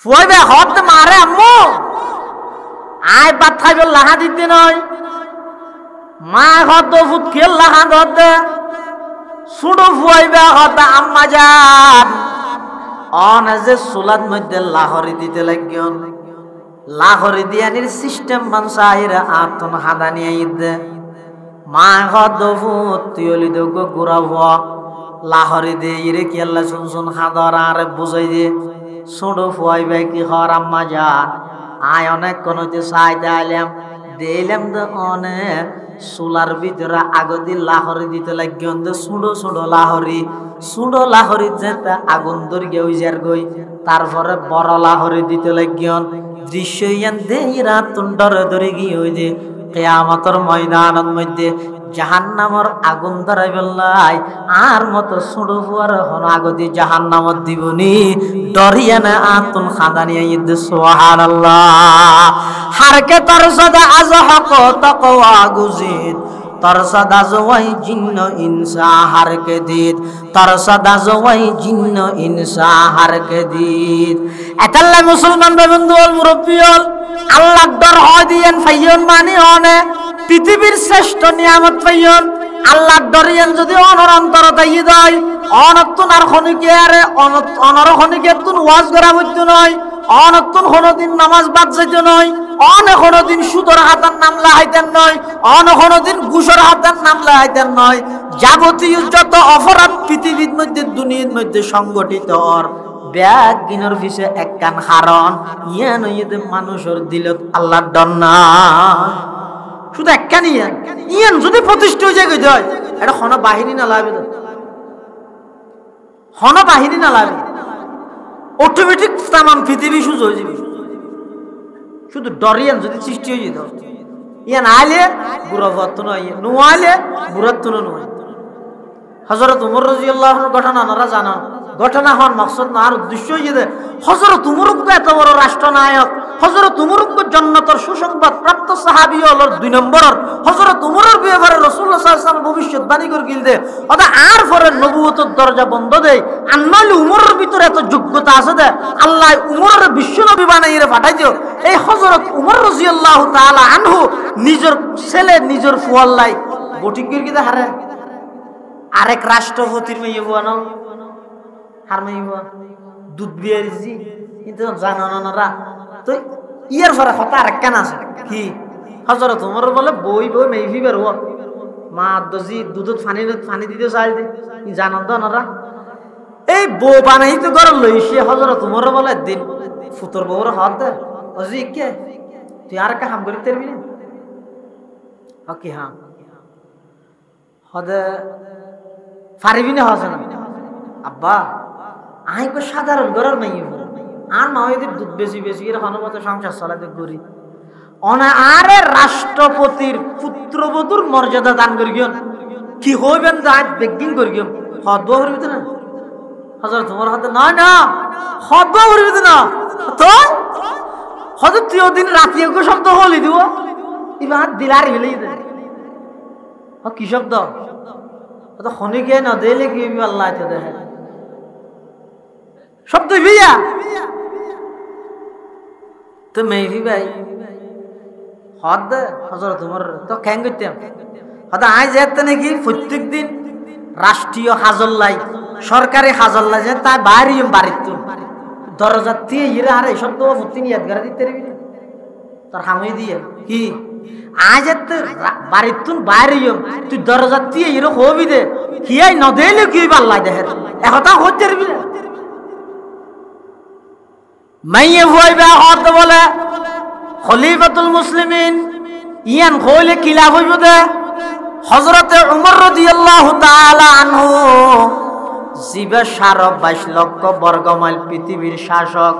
ফুয়াইবে হতে মারে আম্মু আয় বাত খাইবে লাহা দিতে নয় মা হত ফুট খেল লাহা ধরতে সুড়ো ফুয়াইবে হতে আম্মা যান অন যে সুলাদ মধ্যে লাহরি দিতে লাগিয়ন লাহরি দিয়ানির সিস্টেম বানসাইরা আতন হাদানি আইদে মা হত ফুট তিয়লি দগ গুরাব লাহরি দে ইরে কি আল্লাহ শুন শুন হাদর আর বুঝাই দে সুড়ো ফুয়াইবে কি হর আম্মা যান আয় অনেক কোন যে সাইতে আইলাম দিলাম তো অনেক সুলার ভিতরে আগদি লাহরি দিতে লাগিয়ন দে সুড়ো লাহরি যেতে আগুন দর্গে উজার গই তারপরে বড় লাহরি দিতে লাগিয়ন দৃশ্য ইয়ান দে রাত তুন্ডর ধরে গিয়ে ওই যে কিয়ামতের ময়দানের মধ্যে জাহান্নামের আগুন ধরাই বেলাই আর মতো সুড়ো ফুয়ার হন আগদি জাহান্নামত দিবনি ডরিয়ানা আতুন খাদানিয়া ইদ সুবহানাল্লাহ হারকে তর সদা আজ হক তাকওয়া গুজিদ তর সদা জওয়াই জিন্ন ইনসা হারকে দিদ তর সদা জওয়াই জিন্ন ইনসা হারকে দিদ এতাল্লা মুসলমান বন্ধু ওল মুরব্বিয়ল আল্লাহ ডর হয় দিয়েন ফাইয়ন মানে অনে পৃথিবীর শ্রেষ্ঠ নিয়ামত পাইয়ন আল্লাহ ডরিয়ান যদি অনর অন্তর দাই দেয় অনতুন আর খনিকে আরে অনর খনিকে তুন ওয়াজ করা হইতো নয় অনতুন কোনদিন নামাজ বাদ যাইতো নয় অন কোনদিন সুদর হাতার নাম লাহাইতেন নয় অন কোনদিন ঘুষর হাতার নাম লাহাইতেন নয় যাবতীয় যত অপরাধ পৃথিবীর মধ্যে দুনিয়ার মধ্যে সংগঠিত অর ব্যাগ গিনর পিছে একখান হারন ইয়ান ইয়েতে মানুষের দিলত আল্লাহর ডর না শুধু একখান ইয়ান যদি প্রতিষ্ঠা হয়ে যায় হয় এটা হন বাহিনী না লাগবে হন বাহিনী না লাগবে অটোমেটিক তামাম পৃথিবী সুযোগ হয়ে যাবে শুধু ডরিয়ান যদি সৃষ্টি হয়ে যেত ইয়ান আইলে বুড়া ভত্ত নয় নুয়াইলে বুড়াত্ত নয় হযরত উমর রাদিয়াল্লাহু ঘটনা নারা জানা ঘটনা হন মকসদ না আর উদ্দেশ্য হইছে হযরত উমর এত বড় রাষ্ট্রনায়ক হযরত উমর জান্নাতের সুসংবাদ প্রাপ্ত সাহাবী হলো 2 নম্বর হযরত উমরের ব্যাপারে রাসূলুল্লাহ সাল্লাল্লাহু আলাইহি ওয়াসাল্লাম ভবিষ্যৎবাণী করে গিলদে ওটা আর পরে নবুয়তের দরজা বন্ধ দেয় আর নইলে উমরের ভিতরে এত যোগ্যতা আছে যে আল্লাহ উমরের বিশ্বনবী বানাইরে পাঠাই দিও এই হযরত উমর রাদিয়াল্লাহু তাআলা আনহু নিজের ছেলে নিজের ফুয়াল্লাই বটিং করে গিয়ে হারে আরেক রাষ্ট্রপতির মেয়ে বানাও হার মেয়ে দুধ বিয়ারিছি কিন্তু জানো না তো ইয়ার পরে কথা আরেকখান আছে কি হযরত উমর বলে বই মেয়ে বের হওয়া মা দজি দুধত পানি দিতে চাই দে জানো তো না এই বউ বানাই তো ঘর লইছে হযরত উমর বলে দিন ফুতর বউর হাত দে অজি কে তুই আর কা হাম করিতে পারবি না ওকে হ্যাঁ হদে পারবি না হসে না আব্বা আই কো সাধারণ ঘরের মেয়ে আর মায়েদের দুধ বেশি এর হনমতে সংসার চালাতে করি অনা আরে রাষ্ট্রপতির পুত্রবধূর মর্যাদা দান করি কি হইবেন আজ বেগিন করি হদ হইবে না হযরত তোমার হাতে না হদ হইবে না তো হদ তুই দিন রাতে কো শব্দ হলি দিব ইবাদ দিলার হইলেই দে কি শব্দ তো খনিকে না দেলে কি আল্লাহ তে দেখে শব্দ বিয়া তো মেহি ভাই হদ হযরত উমর তো কেন করতাম হদ আই যেতে নাকি প্রত্যেক দিন রাষ্ট্রীয় হাজল্লাই সরকারি হাজল্লাই যে তাই বাড়িম বাড়িত দরজা দিয়ে ইরে আরে শব্দ প্রতিদিন ইয়াদ করে দিতে পারবি না তোর হামি দিয়ে কি আজ এতে বাড়িতুন বাইরিম তুই দরজা দিয়ে ইরে হবি দে হিয়াই ন দেলে কি আল্লাহ দেখে একথা হচ্ছে পারবি না মাইয়ে হইবা হত বলে খলিফাতুল মুসলিমিন ইয়ান কইলে কিলা হইব দে হযরত উমর রাদিয়াল্লাহু তাআলা আনহু জিবা 22 লক্ষ বর্গ মাইল পৃথিবীর শাসক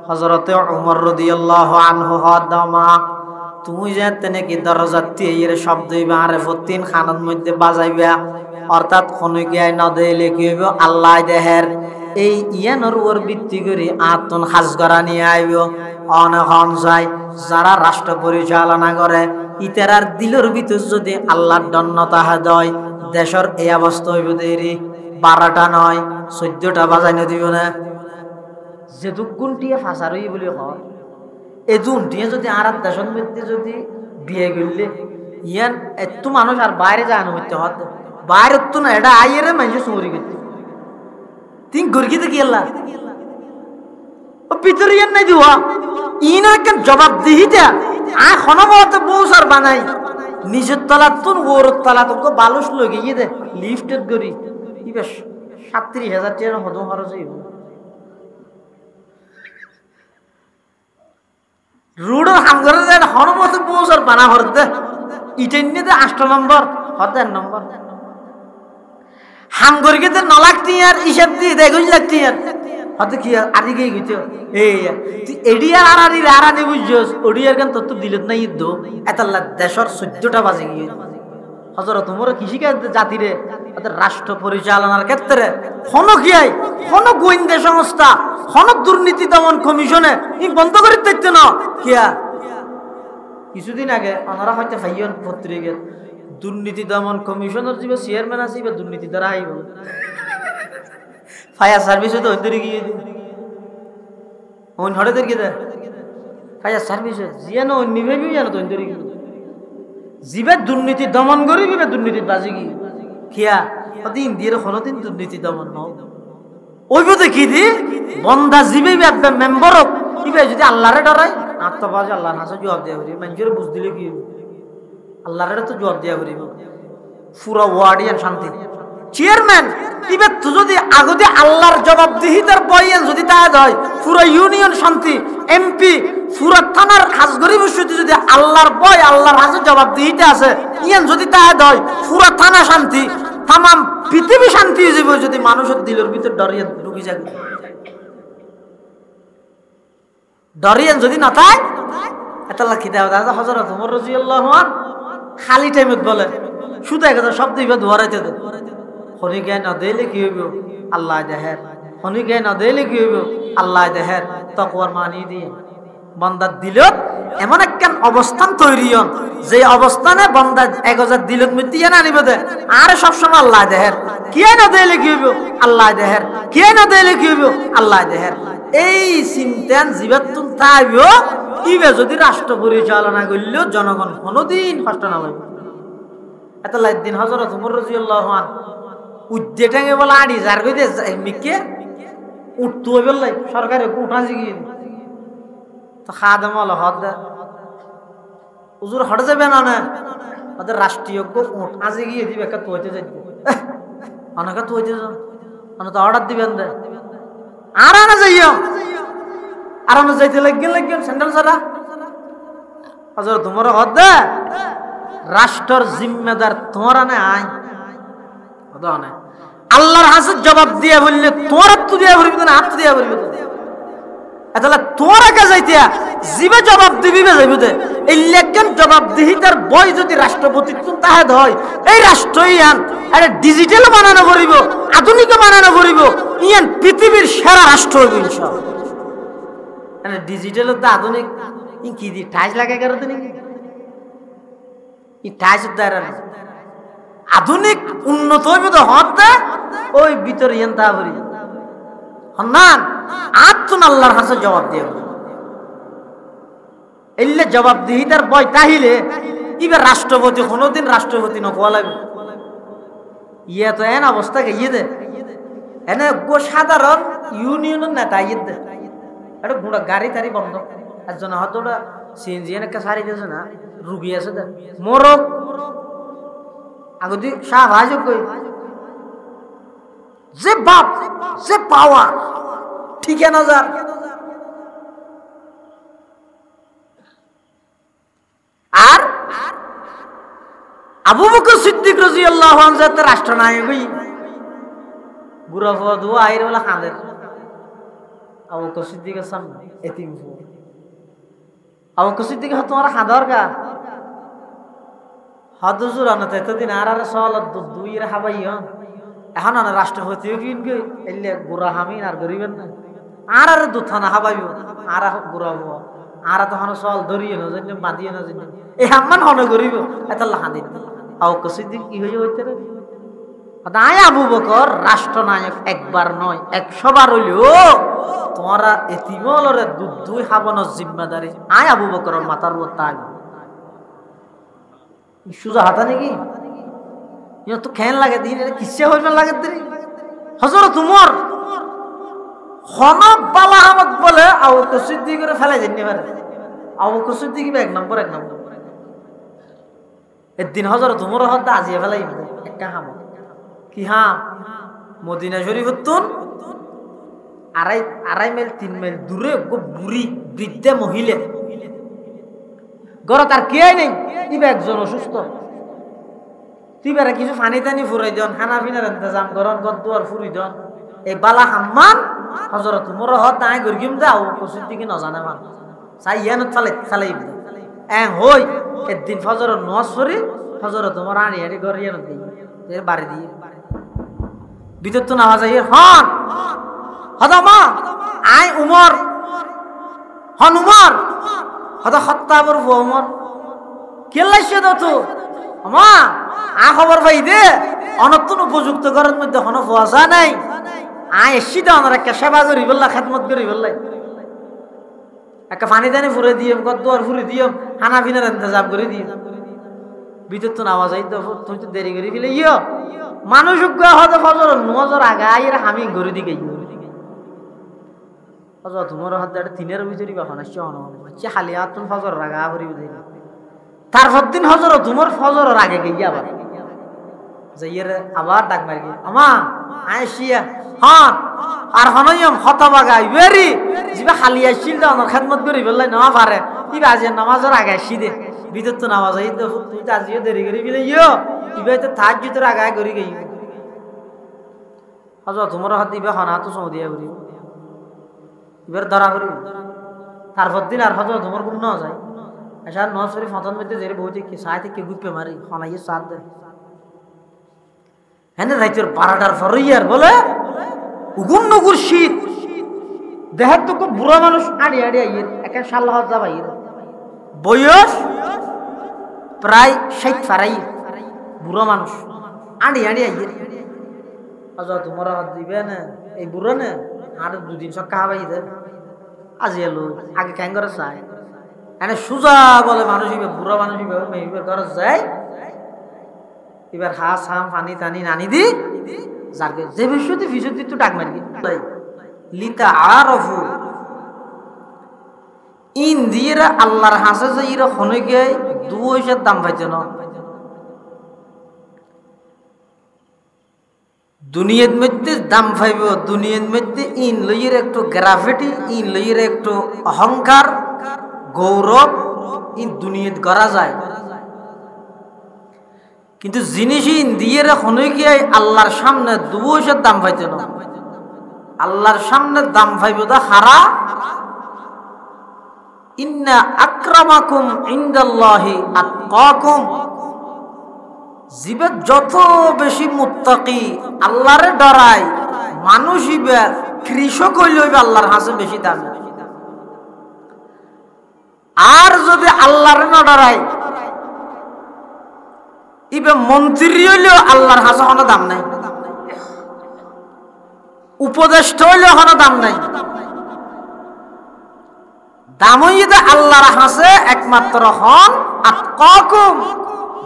হযরত উমর রাদিয়াল্লাহু আনহু হদমা তুমি যেতে নাকি দরজা দিয়ে শব্দ হইবা আরে প্রতিদিন খানার মধ্যে বাজাইবা অর্থাৎ খনিকে না দেলে কি হইব আল্লাহ দেহের এই ইয়ানোর ওর ভিত্তি করে আতন হাজ করা নিয়ে আইব অনহন যায় যারা রাষ্ট্র পরিচালনা করে ইতারার দিলের ভিতর যদি আল্লাহর দন্নতা হয় দেশের এই অবস্থা হইব দেরি 12টা নয় 14টা বাজাই না দিব না যে দুগুণটিয়ে ফাঁসারই বলে হয় এই দুনটিয়ে যদি আর দেশের মধ্যে যদি বিয়ে করলে ইয়ান এত মানুষ আর বাইরে যায় না হইতে হতে বাইরে তো না এটা আইয়ের মানুষ চুরি করতে তিন গর্গিতে কি আল্লাহ ও ভিতরে ইয়ান নাই দিওয়া ইনা কেন জবাব দিহিতা আয় খনমতে বউসার বানাই নিজের তলাত তুন ওর তলাত তো বালুস লগে গিয়ে দে লিফটেড করি কি বেশ 37,000 টাকা হদ খরচ হইব রুডর হামগরে দে খনমতে বউসার বানা হরদে ইটেন্নে দে 8 নম্বর হদের নম্বর হামগরকে দে 9 লাখ টিয়ার হিসাব দিয়ে দে 2 লাখ টিয়ার হতে কি আদি গই গইতো এই তুই এডিয়ার আরানি বুঝছস ওডিয়ার গান তত দিলত নাই ইদ্দ এতাল্লা দেশর 14টা বাজে গিয়ে হযরত ওমর কৃষিকে জাতিরে ওদের রাষ্ট্র পরিচালনার ক্ষেত্রে কোন গোয়েন্দা সংস্থা কোন দুর্নীতি দমন কমিশনে ই বন্ধ করে দিতে না কিয়া কিছুদিন আগে ওনারা হয়তো ফাইয়ন পত্রিকা দুর্নীতি দমন কমিশনের যে চেয়ারম্যান আছে বা দুর্নীতি দ্বারা আইব ফায়ার সার্ভিসে তো হইতে গিয়ে ওন হড়েদের কি দেয় ফায়ার সার্ভিসে জিয়া না অন্য ভেবে জানো তো হইতে গিয়ে জিবে দুর্নীতি দমন করি বিবে দুর্নীতি বাজি গিয়ে খিয়া অতি ইন্দিয়ার কোনোদিন দুর্নীতি দমন ন ওই বোধে কি দি বন্ধা জিবে মেম্বার কিবে যদি আল্লাহরে ডরায় আত্মবাজ আল্লাহর হাসে জবাব দেওয়া করি মানুষের বুঝ দিলে কি আল্লাহরে তো জবাব দেওয়া করিব পুরা ওয়ার্ডিয়ান শান্তি চেয়ারম্যান ইবে তো যদি আগতে আল্লাহর জবাবদিহিতার বয়ান যদি তা হয় পুরা ইউনিয়ন শান্তি এমপি পুরা থানার খাসগরি বসতি যদি আল্লাহর বয় আল্লাহর হাতে জবাবদিহিতা আছে ইয়ান যদি তা হয় পুরা থানা শান্তি तमाम পৃথিবী শান্তি হয়ে যাবে যদি মানুষের দিলের ভিতর ডরিয়ান ঢুকে যাবে ডরিয়ান যদি না থাকে এতলা কি দাও দাদা হযরত ওমর রাদিয়াল্লাহু আনহু খালি টাইমত বলে শুধু একটা শব্দ ইবা ধরাইতে দে হনি জ্ঞান না দিলে কি হইব আল্লাহ দেহের হনি জ্ঞান না দিলে কি হইব আল্লাহ দেহের তাকওয়ার মানি দিয়ে বান্দা দিলত এমন একটা অবস্থান তৈরি হন যে অবস্থানে বান্দা 1000 দিলত মিটিয়ে না নিবে দে আর সব সময় আল্লাহ দেহের কি না দিলে কি হইব আল্লাহ দেহের কি না দিলে কি হইব আল্লাহ দেহের এই চিন্তান জীবাতুন তাইবো ইবে যদি রাষ্ট্র পরিচালনা করল জনগণ কোনদিন কষ্ট না পাবে এত লাইদিন হযরত ওমর রাদিয়াল্লাহু আনহু উদ্দেটাঙ্গে বলা আড়ি যার কইতে মিকে উঠতো বললাই সরকারে উঠা জিগি তো খাদেম হলো হদ হুজুর হটে যাবে না না ওদের রাষ্ট্রীয় উঠা জিগিয়ে দিবে একটা তোইতে যাইবে অনেকে তোইতে যান অনেক তো অর্ডার দিবেন দে আর না যাইও আর না যাইতে লাগেন স্যান্ডেল ছাড়া হযরত ওমর হদ রাষ্ট্রের জিম্মেদার তোমরা না আই ওদানে আল্লাহর হাসে জবাব দিয়া বললে তোরা তো দিয়া বলবি না হাত দিয়া বলবি তো তাহলে তোরা কে যাইতে জিবে জবাব দিবি বে যাইবি দে এই লেকেন জবাব দিহিতার বই যদি রাষ্ট্রপতি তুন তাহে হয় এই রাষ্ট্রই আন আরে ডিজিটাল বানানো করিব আধুনিক বানানো করিব ইয়ান পৃথিবীর সেরা রাষ্ট্র হইব ইনশাআল্লাহ আরে ডিজিটাল তো আধুনিক ই কি দি টাইজ লাগাই করতে নাকি ই টাইজ দ্বারা আধুনিক উন্নত হইব তো হতে ওই ভিতরে এনতা বলি হন্নান আত্মন আল্লাহর কাছে জবাব দিয়ে এলে জবাব দিই তার বয় তাহিলে ইবে রাষ্ট্রপতি কোনোদিন রাষ্ট্রপতি নকোয়া লাগবে ইয়ে তো এন অবস্থা গিয়ে দে এনে গো সাধারণ ইউনিয়নের নেতা ইয়ে দে এটা গুঁড়া গাড়ি তারি বন্ধ একজন হয়তো ওটা সিএনজি একটা সারি দিয়েছে না রুগী আছে দে মোরক আগদি শাহ ভাইজ কই যে বাপ যে পাওয়ার ঠিকানা যার আর আবু বকর সিদ্দিক রাদিয়াল্লাহু আনহু যাতে রাষ্ট্রনায়ক হই বুড়া ফুয়া দুয়া আইর বলা খাদের আবু বকর সিদ্দিকের সামনে এতিম ফুয়া আবু বকর সিদ্দিক তোমার খাদর গা হাদুজুর আনতে এতদিন আর সওয়াল দুইয়ের হাবাইয়া এখন না রাষ্ট্রপতিও কিনবে এলে বুড়া হামিন আর গরিবেন না আর দুথানা হাবাইব আর বুড়াবো আর তখন সওয়াল ধরিয়ে না জানি বাঁধিয়ে না জানি এই হাম্মান হন গরিব এত লাহাদিন আবু বকর সিদ্দিক কি হয়ে হইতে রে আবু বকর রাষ্ট্রনায়ক একবার নয় 100 বার হইলো তোমরা এতিমলরে দুধ দুই হাবনের জিম্মাদারি আয় আবু বকরের মাথার উপর তাই সুজা হাতা নাকি ইয়া তো খেন লাগে দিন কিসে হইবে লাগে দিন হযরত উমর হনক বালা আহমদ বলে আবু বকর সিদ্দিক করে ফেলাই দেন এবারে আবু বকর সিদ্দিক এক নম্বর একদিন হযরত উমর হদ্দা আজিয়া ফেলাই একটা হাম কি হাম মদিনা শরীফতুন আড়াই মাইল 3 মাইল দূরে বুড়ি বৃদ্ধা মহিলা গড় তার কে নেই ইবা একজন অসুস্থ তুই বেড়া কিছু পানি টানি ফুরাই দেন খানা পিনার ইন্তজাম করন গদ্দুয়ার ফুরি দেন এই বালা হাম্মান হযরত উমর হদ নাই গরগিম দাও কসুর দিকে ন জানে মান চাই ইয়ানত ফালাই হই একদিন ফজরের নামাজ পড়ি হযরত উমর আনি ঘর ইয়ানত দেই বাড়ি দিয়ে ভিতর তো নামাজ আই হন হদমা আই উমর হন উমর হদ খত্তাবর উমর কেলাইছে তো আমা আ খবর পাই দে অনতুন উপযুক্ত ঘরের মধ্যে কোনো ফোয়াশা নাই আয় এসছি তো আমার একটা সেবা করি বললা খেদমত করি বললাই একটা পানি দানি ফুরে দিও গদ্দুয়ার ফুরে দিও খানা পিনার ইন্তজাম করে দিও ভিতর তো নামাজ আই তো তুমি তো দেরি করে ফেলে ইয়ো মানুষ হতে ফজর নজর আগা আইরা আমি ঘুরে দিকে ফজর তোমার হাতে একটা তিনের ভিতরে বা হনাসছে হচ্ছে খালি হাত তুমি ফজর আগা ভরি দিই তারপর দিন হজর তোমার ফজরের আগে গিয়ে আবার যাইয়ের আবার ডাক মারি আমা আইসিয়া হন আর হনয়ম হতবাগা ইবেরি জিবা খালি আইছিল তো আমার খেদমত করি বললাই না পারে কি বাজে নামাজের আগে আসি দে ভিতর তো নামাজ আই তো তুই তো আজিও দেরি করি বিলে ইয়ো ইবে তো থাক ভিতর আগে করি গই হজর তোমার হাত দিবে হনা তো সৌদিয়া করি এবার ধরা করি তারপর দিন আর হজর তোমার গুণ না যায় আচ্ছা নসরি ফতন মধ্যে যে বউতে কি সাই থেকে গুপে মারি হনাইয়ে সাথ দে হ্যাঁ রাইতের 12টার ফরইয়ার বলে উগুন নগুর শীত দেহের তো খুব বুড়া মানুষ আড়ি আইয়ের একে সাল হজা ভাই বয়স প্রায় 60 ফারাই বুড়া মানুষ আড়ি আইয়ের আজা তোমার হাত দিবে না এই বুড়া না আর দুদিন সব খাওয়াই দে আজ এলো আগে ক্যাং করে চায় এনে সুজা বলে মানুষ বুড়া মানুষ ঘরে যায় এবার হাস হাম পানি টানি নানি দি যারকে যে বিষয়তে ফিসতি একটু ডাক মারি লিতা আরফু ইন দিয়ে আল্লাহর হাসে যে ইরা হনে গিয়ে 2 পয়সার দাম পাইছে না দুনিয়ার মধ্যে দাম পাইব দুনিয়ার মধ্যে ইন লইয়ের একটু গ্রাফিটি ইন লইয়ের একটু অহংকার গৌরব ইন দুনিয়াত করা যায় কিন্তু জিনিসই দিয়ে হনে গিয়ে আল্লাহর সামনে 2 পয়সার দাম পাইছে না আল্লাহর সামনে দাম পাইব দা হারা ইন্না আকরামাকুম ইনদাল্লাহি আতকাকুম জীবে যত বেশি মুত্তাকি আল্লাহরে ডরায় মানুষ ইবে কৃষক হইলে আল্লাহর হাসে বেশি দাম আর যদি আল্লাহরে না ডরায় ইবে মন্ত্রী হইলেও আল্লাহর হাসে কোনো দাম নাই উপদেষ্টা হইলেও কোনো দাম নাই দাম হইতে আল্লাহর হাসে একমাত্র হন আতকাকুম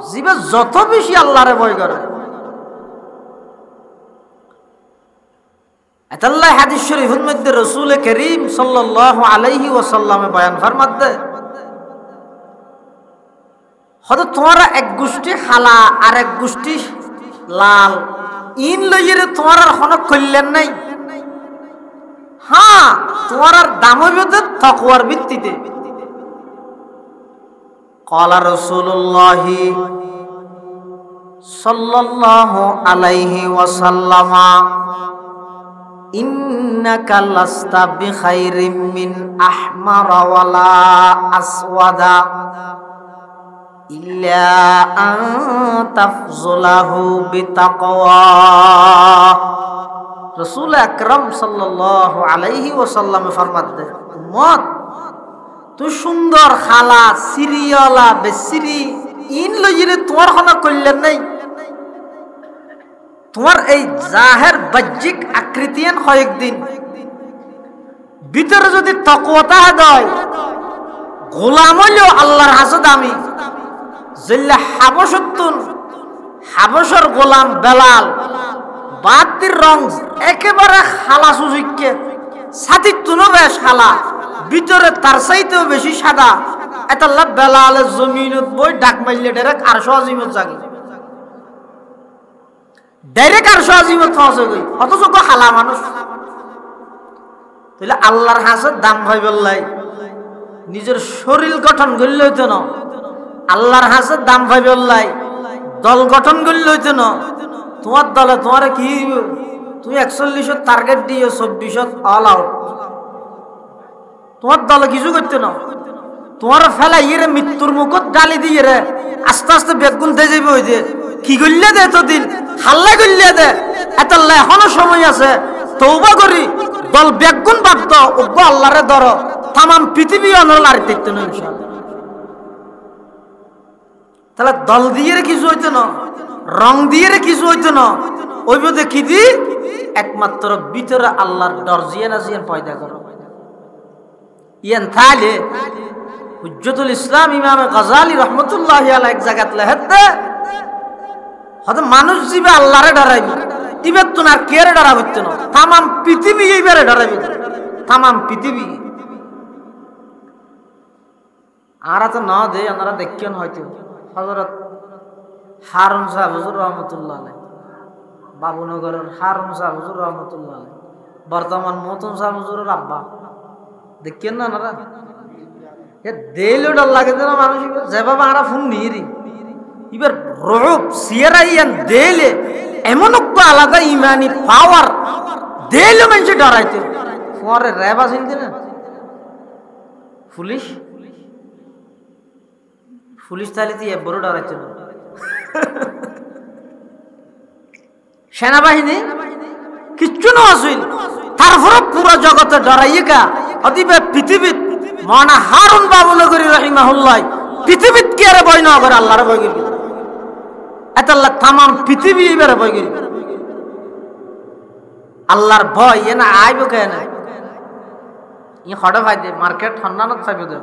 জীবে যত বেশি আল্লাহরে ভয় করে এতাল্লাহ হাদিস শরীফের মধ্যে রাসূল করিম সাল্লাল্লাহু আলাইহি ওয়াসাল্লাম বয়ান ফরমাতে হয়তো তোমারা এক গোষ্ঠী খালা আর এক গোষ্ঠী লাল ইন লইয়ের তোমার আর হনক কল্যাণ নাই হ্যাঁ তোমার আর দাম হইবে তাকওয়ার ভিত্তিতে قال رسول الله صلى الله عليه وسلم إنك لست بخير من أحمر ولا أسود إلا أن تفضله بتقوى رسول أكرم صلى الله عليه وسلم فرماতে উম্মত তুই সুন্দর খালা সিরিয়ালা বেসিরি ইন লইরে তোমার কোনো কল্যাণ নাই তোমার এই জাহের বাহ্যিক আকৃতিয়ান কয়েকদিন ভিতরে যদি তাকওয়াটা হয় গোলাম হইলেও আল্লাহর হাসে দামি জিল্লা হাবশতুন হাবশর গোলাম বেলাল বাতির রং একেবারে খালা সুজিককে সাথী তুনো বেশ খালা ভিতরে তার চাইতেও বেশি সাদা এতাল্লাহ বেলালের জমিনত বই ডাক মাইলে ডাইরেক্ট আরশ আজিমত জাগে ডাইরেক্ট আরশ আজিমত পৌঁছে গই অথচ গো খালা মানুষ তাহলে আল্লাহর হাসে দাম ভাই বললাই নিজের শরীর গঠন করলে হইতো না আল্লাহর হাসে দাম ভাই বললাই দল গঠন করলে হইতো না তোমার দলে তোমার কি তুমি 41 টার্গেট দিও 24 অল আউট তোমার দলে কিছু করতে না তোমার ফেলা ইয়ে মৃত্যুর মুখত ডালি দিয়ে রে আস্তে আস্তে বেগুন দিয়ে যাবে ওই যে কি করলে দে এতদিন হাল্লা করলে দে এত এখনো সময় আছে তওবা করি দল বেগুন বাদ ওগো আল্লাহরে ধরো তামাম পৃথিবী অনর লারি দেখতে না ইনশাআল্লাহ তাহলে দল দিয়ে কিছু হইতো না রং দিয়ে কিছু হইতো না ওই মধ্যে কি দি একমাত্র ভিতরে আল্লাহর ডর জিয়া না জিয়া পয়দা করো ইয়ান তাহলে হুজ্জতুল ইসলাম ইমাম গাজালি রহমতুল্লাহি আলাইহি এক জায়গাত লেখতে হয়তো মানুষ জীবে আল্লাহরে ডরাইবে ইবে তো না কেরে ডরাবে না তামাম পৃথিবী এইবারে ডরাইবে তামাম পৃথিবী আরা তো না দে আপনারা দেখেন হয়তো হযরত হারুন সাহেব হুজুর রহমতুল্লাহ আলাইহি বাবুনগরের হারুন সাহেব হুজুর রহমতুল্লাহ আলাইহি বর্তমান মতন সাহেব হুজুরের আব্বা দেখেন না আপনারা এ দেইলো ডর লাগে না মানুষ যেভাবে আমরা ফোন নিরি এবার রূপ সিয়ারাইয়ান দেইলে এমন একটা আলাদা ইমানি পাওয়ার দেইলে মানুষ ডরাইতে পরে রেবা চিনতে না পুলিশ পুলিশ তাহলে তুই বড় ডরাইতে না সেনাবাহিনী কিচ্ছু না আসিল তারপরে পুরো জগতে ডরাইকা অতিবে পৃথিবী মানা হারুন বাবুনগরী রহিমাহুল্লাহ পৃথিবীত কি আর ভয় না করে আল্লাহর ভয় করি এত আল্লাহ তামাম পৃথিবী এবারে ভয় করি আল্লাহর ভয় এ না আইব কেন ই হঠাৎ ভাই দে মার্কেট ঠান্ডানত চাইব দে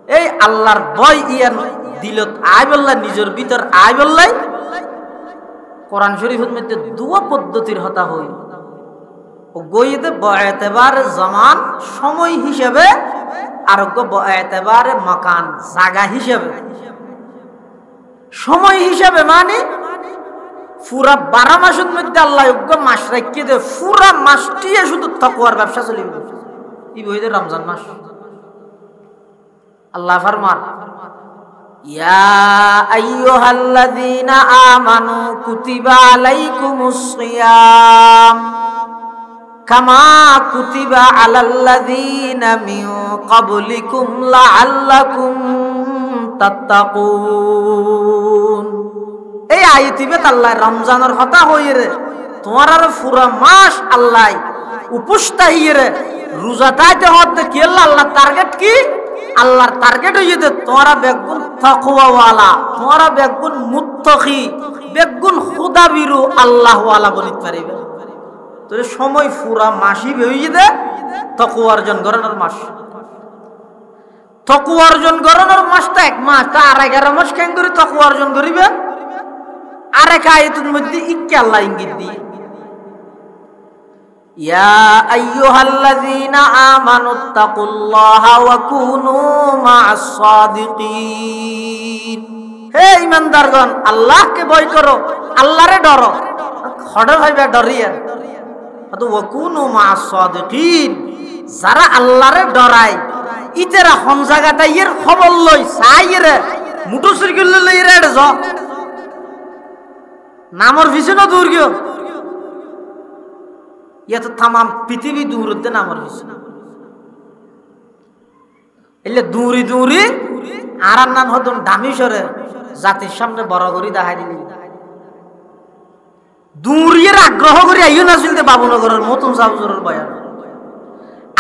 এই আল্লাহর ভয় ইয়ান দিলত আই বললা নিজের ভিতর আই বললাই কোরআন শরীফের মধ্যে দুয়া পদ্ধতির হতা হই ও গইতে বএতেবারে জামান সময় হিসেবে আর গো বএতেবারে মাকান জায়গা হিসেবে সময় হিসেবে মানে পুরা 12 মাসের মধ্যে আল্লাহ উগ্র মাস রাখিয়ে দে পুরা মাসটিয়ে শুধু তাকওয়ার ব্যবসা চলিবে এই বইতে রমজান মাস আল্লাহ ফরমান ইয়া আইয়ুহাল্লাযীনা আমানু কুতিবা আলাইকুমুস সিয়াম কামা কুতিবা আলাল্লাযীনা মিন ক্বাবলিকুম লাআল্লাকুম তাত্তাকুন এই আয়াতিবে আল্লাহ রমজানের কথা হইরে তোমার আর পুরা মাস আল্লাহ উপস্থিত হইরে রোজা তাইতে হতে কি আল্লাহ টার্গেট কি আল্লাহর টার্গেট হইয়ে দে তোমরা বেগুন তাকওয়া ওয়ালা তোমরা বেগুন মুত্তাকি বেগুন খুদাবিরু আল্লাহ ওয়ালা বনিত পারিবে তো সময় পুরা মাসই হইয়ে দে তাকওয়া অর্জন করার মাস তাকওয়া অর্জন করার মাসটা এক মাস তা আর 11 মাস কেন করে তাকওয়া অর্জন করিবে আর এক আয়াতের মধ্যে ইক্কে আল্লাহ ইঙ্গিত দিয়ে ইয়া আইয়ুহাল্লাযীনা আমানুত্তাকুল্লাহা ওয়া কুনু মা'আস সাদিকিন হে ঈমানদারগণ আল্লাহকে ভয় করো আল্লাহরে ডরো খড় হইবে ডরিয়া তো ওয়া কুনু মা'আস সাদিকিন যারা আল্লাহরে ডরায় ইতেরা কোন জায়গাটা এর খবর লই সাইরে মোটরসাইকেল লই রেড জ নামর ভিসনো দূর গিয়ে ইয়া তো তামাম পৃথিবী দূর হতে নামর ভিসনো এলে দূরি দূরি আর নান হতন দামি সরে জাতির সামনে বড় করি দেখাই দিলি দূরিয়ের আগ্রহ করি আইও না চলতে বাবুনগরের মতন সাবজুরের বয়ান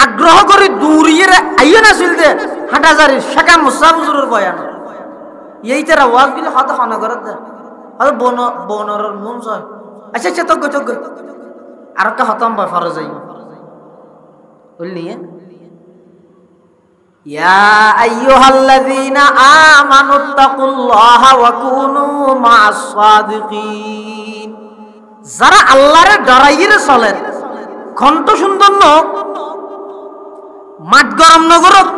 আগ্রহ করি দূরিয়ের আইও না চলতে হাটাজারির শেখা মুসাবজুরের বয়ান এই তারা ওয়াজ গিলে হত হনগরের দে হত বনর মন হয় আচ্ছা আচ্ছা তজ্ঞ আর একটা হতম ফরজ যাই বললি ইয়া আইয়ুহাল্লাযীনা আমানুত্তাকুল্লাহা ওয়া কুনু মা'আস সাদিকিন। যারা আল্লাহরে ডরাইয়ে চলেন, কণ্ঠ সুন্দর নক, মাঠ গরম নগরত,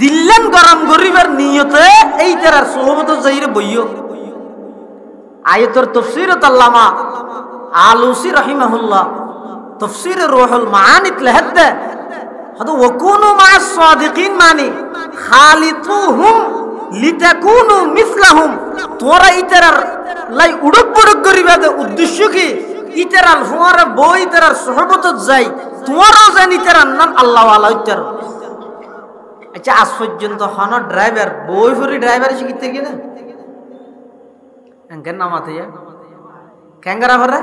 দিল্লান গরম গরিবের নিয়তে এই তার সোহবত যাইরে বইও। আয়াতের তাফসীরত আল্লামা আলুসি রাহিমাহুল্লাহ তাফসীর রুহুল মাআনিত লেখতে হদ ওয়াকুনু মা'আস সাদিকিন মানে খালিতুহুম লিতাকুনু মিসলাহুম। তোরা ইতারার লাই উড়ক পড়ক গরিবাদের উদ্দেশ্য কি? ইতারাল হুয়ারে বই ইতারার সোহবতত যাই, তোমারও যেন ইতারার নাম আল্লাহওয়ালা ইতার। আচ্ছা, আজ পর্যন্ত হন ড্রাইভার বই ফুরি ড্রাইভার শিখিতে গেলে এঙ্কের নামাতে ক্যাঙ্গারা ভরে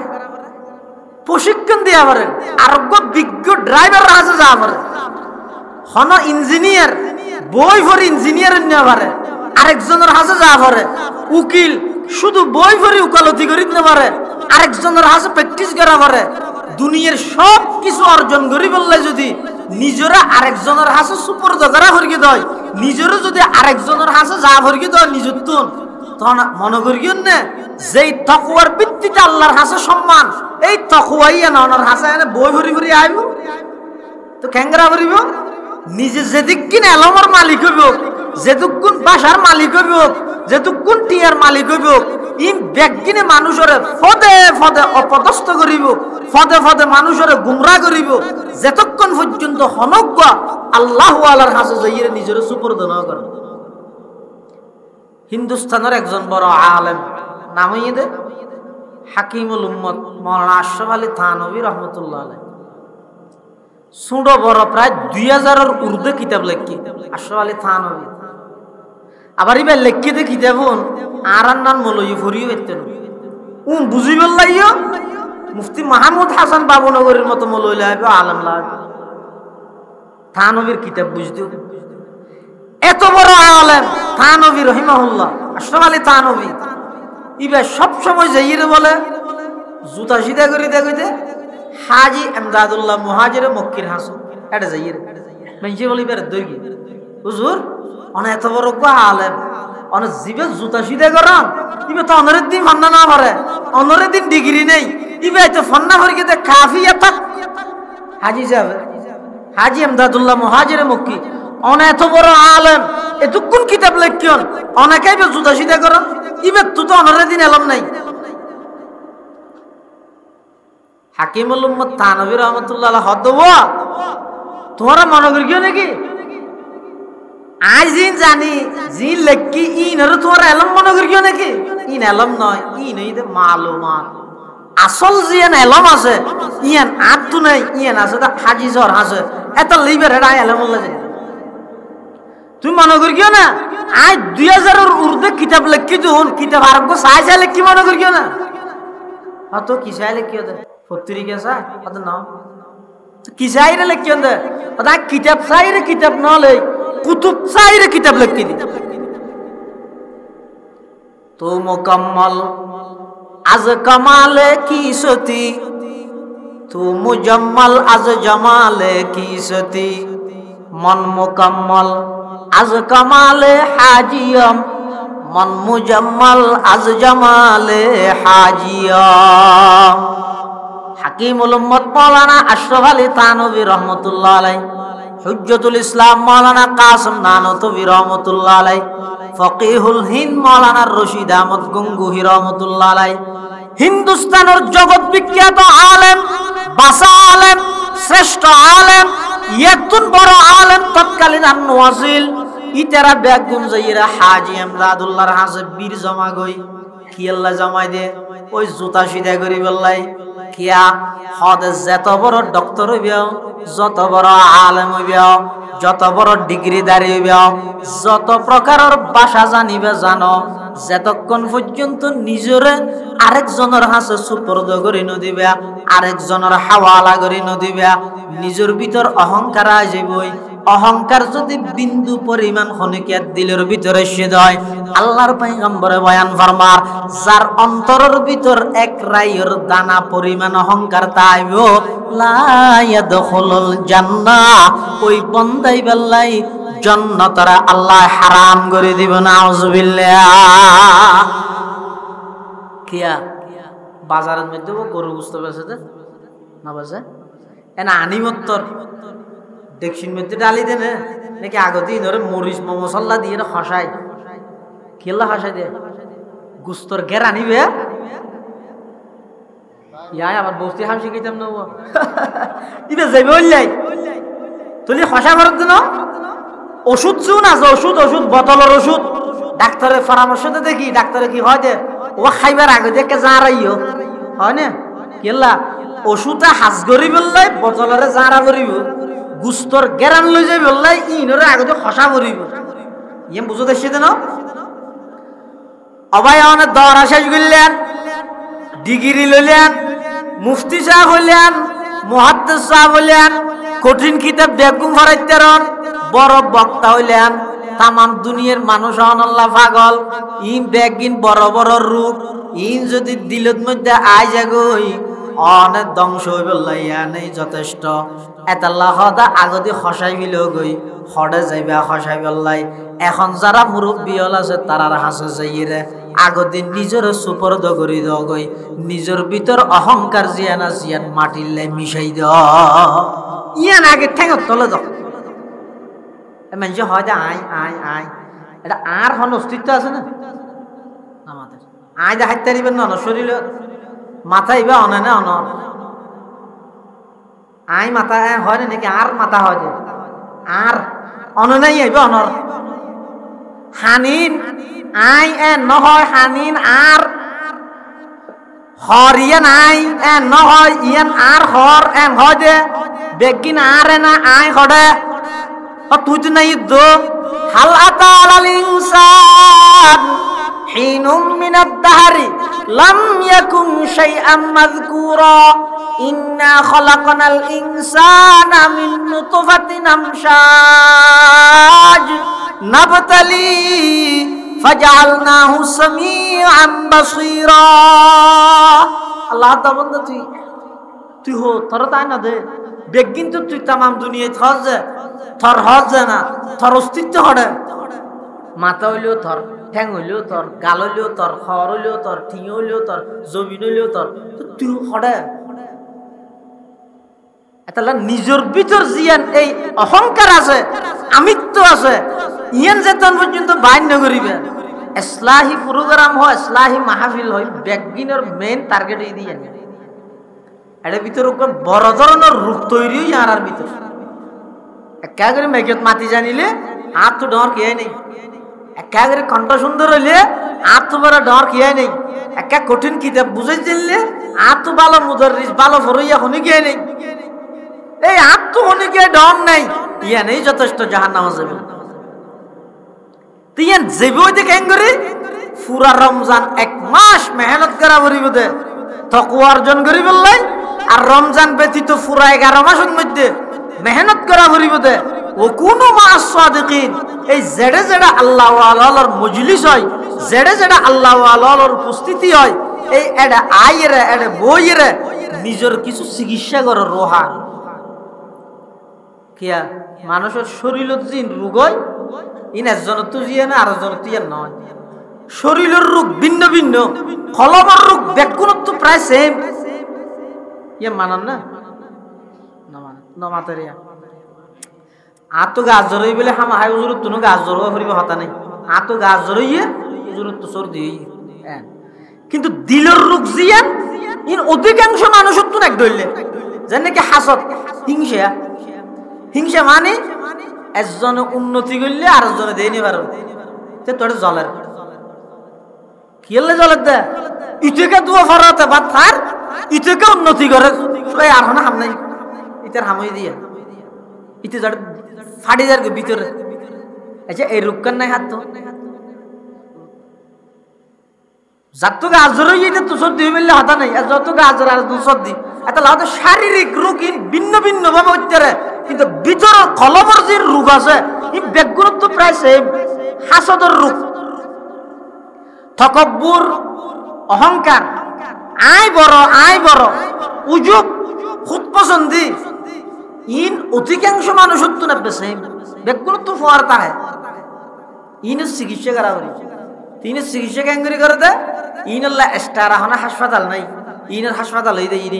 প্রশিক্ষণ দেওয়া পারে, আরোগ্য বিজ্ঞ ড্রাইভার আছে যা পারে। হন ইঞ্জিনিয়ার বই ভরি ইঞ্জিনিয়ার নেওয়া পারে, আরেকজনের হাসে যা পারে উকিল শুধু বই ভরি উকালতি করি নিতে পারে, আরেকজনের হাসে প্র্যাকটিস করা পারে। দুনিয়ার সব কিছু অর্জন করি বললে যদি নিজেরা আরেকজনের হাসে সুপর্দ করা ভরকি দেয়, নিজেরও যদি আরেকজনের হাসে যা ভরকি দেয় নিজের তুন, তখন মনে করিও না যেই তাকওয়ার ভিত্তিতে আল্লাহর হাসে সম্মান, এই তাকওয়াই না ওনার হাসে এনে বই ভরি ভরি আইব তো ক্যাঙ্গরা ভরিব। নিজে যেদিককিন এলমর মালিক হইব, যেদুকুন বাসার মালিক হইব, যেদুকুন টিয়ার মালিক হইব, ই ব্যক্তিনে মানুষের ফদে ফদে অপদস্থ করিব, ফদে ফদে মানুষের গুমরা করিব, যেতক্ষণ পর্যন্ত হনজ্ঞ আল্লাহ আলার হাসে যাইয়ে নিজের সুপর্দ না করে। হিন্দুস্তানের একজন বড় আলেম নাম দে হাকিমুল উম্মত মাওলানা আশরাফ আলী থানভী রহমতুল্লাহ আলাইহি। ছোট বড় প্রায় 2000-এর উর্দু কিতাব লেখি আশরাফ আলী থানভী। আবার এবার লেখিতে কিতাব আর নাম মলই ফরিয়ে পেতেন বুঝি বললাইও মুফতি মাহমুদ হাসান বাবুনগরের মতো মলই লাগবে আলম লাগবে থানভীর কিতাব বুঝতে। এত বড় আলেম থানভী রহিমাহুল্লাহ আশরাফ আলী থানভী। এবার সবসময় যাইয়ে বলে জুতা সিধা করে দেখতে হাজি এমদাদুল্লাহ মুহাজির মক্কির হাসন এটা যাইয়ে মেনছে বলি বের দইগি হুজুর অনেক এত বড় আলেম অনেক জিবে জুতা সিধা করাম ইবে তো অনরের দিন ফান্না না পারে, অনরের দিন ডিগ্রি নেই, ইবে তো ফান্না করে গেতে কাফিয়া থাক। হাজি সাহেব হাজি এমদাদুল্লাহ মুহাজির মক্কি অনেক এত বড় আলেম, এতক্ষণ কিতাব লেখিয়ন অনেকেই জুতা সিধা করাম, ইবে তো অনরের দিন এলম নাই। হাকিমুল উম্মত থানভী রহমতুল্লাহ হদব তোমরা মনে করিও নাকি আজ জিন জানি জি লেখি ইন আর তোমার এলম মনে করিও নাকি? ইন এলম নয়, ইন এই মালুমাত। আসল জিয়ান এলম আছে ইয়ান আর তো নাই, ইয়ান আছে তা হাজি জর আছে এত লিবার হেডা এলম লাগে। তুমি মনে করিও না আজ 2000-এর উর্দু কিতাব লেখি যখন কিতাব আরব্য চাই চাই লেখি মনে করিও না অত কি চাই লেখি দে পত্রিকা চাই অত নাও কি চাই রে লেখিও দে ওটা কিতাব চাই রে কিতাব নলে কুতুব চাই রে কিতাব লেখি দি। তো মুকম্মল আজ কমালে কি সতি, তো মুজম্মল আজ জমালে কি সতি, মন মুকম্মল আজ কমালে হাজিয়ম, মন মুজম্মল আজ জমালে হাজিয়ম। হাকিমুল উম্মত মাওলানা আশরাফ আলী থানভী রহমতুল্লাহ আলাইহি, হুজ্জতুল ইসলাম মাওলানা কাসিম নানতভী রহমতুল্লাহ আলাইহি, ফকিহুল হিন্দ মাওলানা রশিদ আহমদ গঙ্গুহি রহমতুল্লাহ আলাইহি, হিন্দুস্তানের জগৎ বিখ্যাত আলেম, বাসা আলেম, শ্রেষ্ঠ আলেম, একজন বড় আলেম তৎকালীন আন-নওয়াজিল ইতারা বেগুন যাইরা হাজি এমদাদুল্লাহর হাসে বীর জমা গই কি আল্লাহ জমাই দে ওই জুতা সিধা করি বললাই কিয়া হদ যত বড় ডক্টর হইবেও, যত বড় আলেম হইবেও, যত বড় ডিগ্রিদারি হইবেও, যত প্রকারের ভাষা জানিবে জানো, যতক্ষণ পর্যন্ত নিজরে আরেকজনের হাসে সুপর্দ করে নদিবা, আরেকজনের হাওয়ালা করে নদিবা, নিজের ভিতর অহংকার আইবই, অহংকার যদি বিন্দু পরিমাণ খনিকাত দিলের ভিতরে সে হয়, আল্লাহর পয়গম্বরে বয়ান ফরমার যার অন্তরের ভিতর এক রাইয়ের দানা পরিমাণ অহংকার তাইব লা ইয়াদখুলুল জান্নাহ, ওই বন্দাই বেল্লাই জান্নাতরা আল্লাহ হারাম করে দিব। নাউজুবিল্লাহ। কিয়া বাজারের মধ্যে গরু বুঝতে পারছে না বাজে এনা আনিমত্তর দেখছিন মধ্যে ডালি দেন নাকি আগতেই ধরে মরিচ মশলা দিয়ে হসাই খেলা হসাই দে গুস্তর ঘের আনিবে ইয়াই আবার বস্তি হাম শিখাইতাম না ইবে যাইবে ওইলাই তুলি হসা করার জন্য ওষুধ চুন আছে, ওষুধ ওষুধ বোতলের ওষুধ ডাক্তারের পরামর্শতে দেখি ডাক্তারে কি হয় দে ও খাইবার আগে দেখে জারাইও হয় না কেলা ওষুধটা হাজ করি বললাই বোতলের জারা করিব গুস্তর গেরান লই যাই বললাই ইনরে আগে তো হসা করিব ইয়ে বুঝো দেখছি দেন অবাই অনেক দরা শেষ করলেন ডিগ্রি লইলেন মুফতি সাহেব হইলেন মুহাদ্দিস সাহেব হইলেন কঠিন কিতাব বেগুম ফরাইতেরন বড় বক্তা হইলেন তামাম দুনিয়ার মানুষ আল্লাহ পাগল ইন বেগিন বড় বড় রূপ ইন যদি দিলত মধ্যে আই যাগই অনেক ধ্বংস হইব লইয়া নেই যথেষ্ট এতাল্লাহ হদা আগদি হসাই বিল গই হড়ে যাইবা হসাই বললাই এখন যারা মুরব্বী হল আছে তারার হাসে যাইরে আগদি নিজের সুপর্দ করি দাও গই নিজের ভিতর অহংকার জিয়ান জিয়ান মাটিলে মিশাই দাও ইয়ান আগে ঠেঙত তলে দাও মানুষ হয় যে আই আই আই এটা আর হন অস্তিত্ব আছে না আমাদের আই দেখাইতে পারিবেন না শরীর মাথা ইবা অনে না অন আই মাথা হয় না নাকি আর মাথা হয় যে আর অননাই আইবা অনর হানিন আই এন নহয় হানিন আর হর ইয়ান আই এন নহয় ইয়ান আর হর এন হয় দে বেগিন আর না আই হড়ে তুই তো নাই দো হাল আতা আলাল ইনসান হিনুম মিনাদ দাহরি লাম ইয়াকুন শাইআম মাযকুরা ইন্না খালাকনাল ইনসানা মিন নুতফাতিন আমশাজ নাবতালি ফাজআলনাহু সামিআন বাসীরা। আল্লাহ তাআলা বন্ধু তুই হো তোর তাই না দে বেগিন তো তুই তাম দুনিয়ায় থর থর হজ না থর অস্তিত্ব হড়ে মাথা হইলেও থর ঠ্যাং হইলেও তোর গাল হইলেও তোর খর হইলেও তোর ঠিং হইলেও তোর জমিন হইলেও তোর তুই হড়ে তাহলে নিজের ভিতর জিয়ান এই অহংকার আছে আমিত্ব আছে ইয়ান যেতন পর্যন্ত বাইর নগরিবে ইসলাহি প্রোগ্রাম হয় ইসলাহি মাহফিল হয় বেগিনের মেইন টার্গেট এই দিয়ে এর ভিতর বড় ধরনের রূপ তৈরি ইয়ার ভিতর একা করে মেঘত মাতি জানিলে হাত তো ডর খেয়ে নেই একা করে কণ্ঠ সুন্দর হইলে হাত তো বড় ডর খেয়ে নেই একা কঠিন কিতাব বুঝে জানলে হাত তো ভালো মুদরিস ভালো ফরইয়া হনি খেয়ে নেই এই হাত তো হনি খেয়ে ডর নেই ইয়া নেই যথেষ্ট জাহান্নামে যাবে তুই যাবে ওই দেখে করি পুরা রমজান এক মাস মেহনত করা করিব দে তকওয়া অর্জন করি বললাই আর রমজান ব্যতীত পুরা 11 মাসের মধ্যে মেহনত করা করিব দে ও কুনু মা'আস সাদিকিন এই জেডে জেডে আল্লাহ ওয়ালার মজলিস হয় জেডে জেডে আল্লাহ ওয়ালার উপস্থিতি হয় এই এডা আইরে এডা বইরে নিজের কিছু চিকিৎসা করে রোহা কিয়া মানুষের শরীরত জিন রোগ হয় ইন একজন তো জিয়া না আর একজন তো ইয়ার নয় শরীরের রোগ ভিন্ন ভিন্ন কলমের রোগ ব্যাকুণত্ব প্রায় সেম ইয়া মানান না না মাতারিয়া আর তো গাছ জরই বলে হামা হাই উজুরত তুনো গাছ জরও করিব হতা নাই আর তো গাছ জরইয়ে উজুরত তো সর্দি কিন্তু দিলের রোগ জিয়ান ইন অধিকাংশ মানুষের তো এক ধরলে যেন নাকি হাসত হিংসা হিংসা মানে একজনে উন্নতি করলে আর একজনে দেয়নি পারো তোর জলের কি হলে জলের দে ইটেকে দুয়া ফরাতে বা থার ইটেকে উন্নতি করে আর হনা হাম নাই ইটার হামই দিয়ে ইতে যার ফাড়ি যার ভিতরে আচ্ছা এই রুক্কান নাই হাত তো যতটুকু আজর হইতে তুষর দিয়ে মিললে হতা নেই, আর যতটুকু আজর আর তুষর দি এটা লাউতে শারীরিক রোগ ভিন্ন ভিন্ন ভাবে হইতে কিন্তু ভিতরের কলবর যে রোগ আছে এই ব্যাগুরত্ব প্রায় সেম। হাসদর রোগ, তকব্বুর, অহংকার, আয় বড়, উজুব, খুদ পছন্দি, ইন অধিকাংশ মানুষ হতো না সেম ব্যাগুরত্ব ফোয়ার তাহে ইনের চিকিৎসা করা করি। তিনের চিকিৎসা ক্যাঙ্গুরি করে দে ইনল্লা স্টার হনা হাসপাতাল নাই, ইনের হাসপাতাল হই দে ইনি।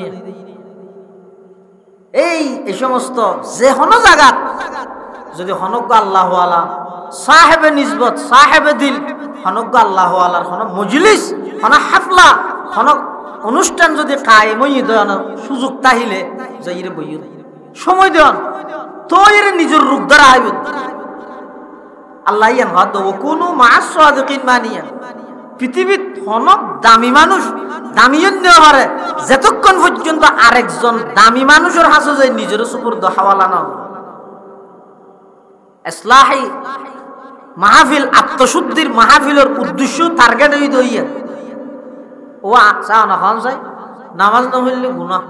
এই সমস্ত যে হনো জায়গাত যদি হনজ্ঞ আল্লাহ আলা সাহেবে নিজবত সাহেবে দিল হনজ্ঞ আল্লাহ আলার হন মজলিস হন হাফলা হন অনুষ্ঠান যদি কায়েম হই দেন সুযোগ তাহিলে যাইরে বইর সময় দেন তো এর নিজের রূপ দ্বারা আইব। আল্লাহ ইয়ান হাদ ও কোনো মাস সাদিকিন মানিয়া পৃথিবীত হনক দামি মানুষ দামিয়ন নেওয়া পারে যতক্ষণ পর্যন্ত আরেকজন দামি মানুষের হাসে যায় নিজের সুপুর্দ হাওয়ালা না। ইসলাহি মাহফিল আত্মশুদ্ধির মাহফিলের উদ্দেশ্য টার্গেট হই দইয়া ও চা না খান যায় নামাজ না হইলে গুনাহ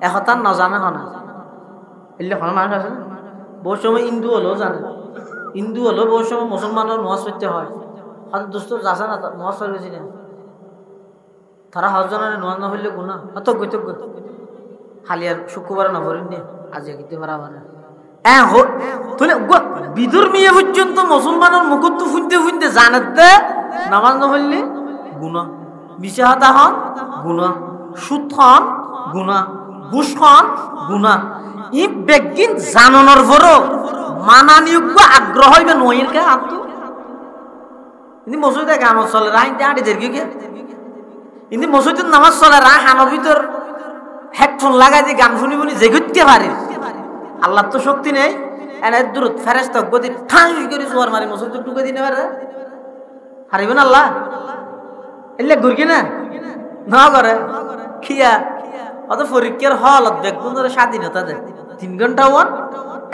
একতার না জানে না এলে হন মানুষ আছে বহু সময় হিন্দু হলেও জানে, হিন্দু হলেও বহু সময় মুসলমানের নামাজ পড়তে হয়। হয়তো দোস্ত যাচ্ছে না নামাজ পড়বেছি না তারা হজনের নামাজ না হইলে গুনাহ তজ্ঞ খালি আর শুক্রবারে না ভরিন নিয়ে আজি খেতে পারা মানে বিদুর মেয়ে পর্যন্ত মুসলমানের মুখত ফুনতে জানাতে নামাজ না হইলে গুনাহ, মিশাহাতা হন গুনাহ, সুদ হন গুনাহ, ঘুষ হন গুনাহ। ই বেগিন জানানোর পরও মানানিয়োগ্য আগ্রহ হইবে নইর কে আত্ম ইনি মসজিদে গান চলে রাইতে আটে দেরকে গে ইনি মসজিদের নামাজ চলে রা হানোর ভিতর হেডফোন লাগাই দিয়ে গান শুনি যে করতে পারে। আল্লাহর তো শক্তি নেই এনে দূর ফেরেশতা গদি ঠাঁস করে জোয়ার মারি মসজিদ ঢুকে দিতে পারে হারিবেন আল্লাহ এলে ঘুরকি না করে খিয়া অত পরীক্ষার হল দেখুন স্বাধীনতা দেয় 3 ঘন্টা ওয়ান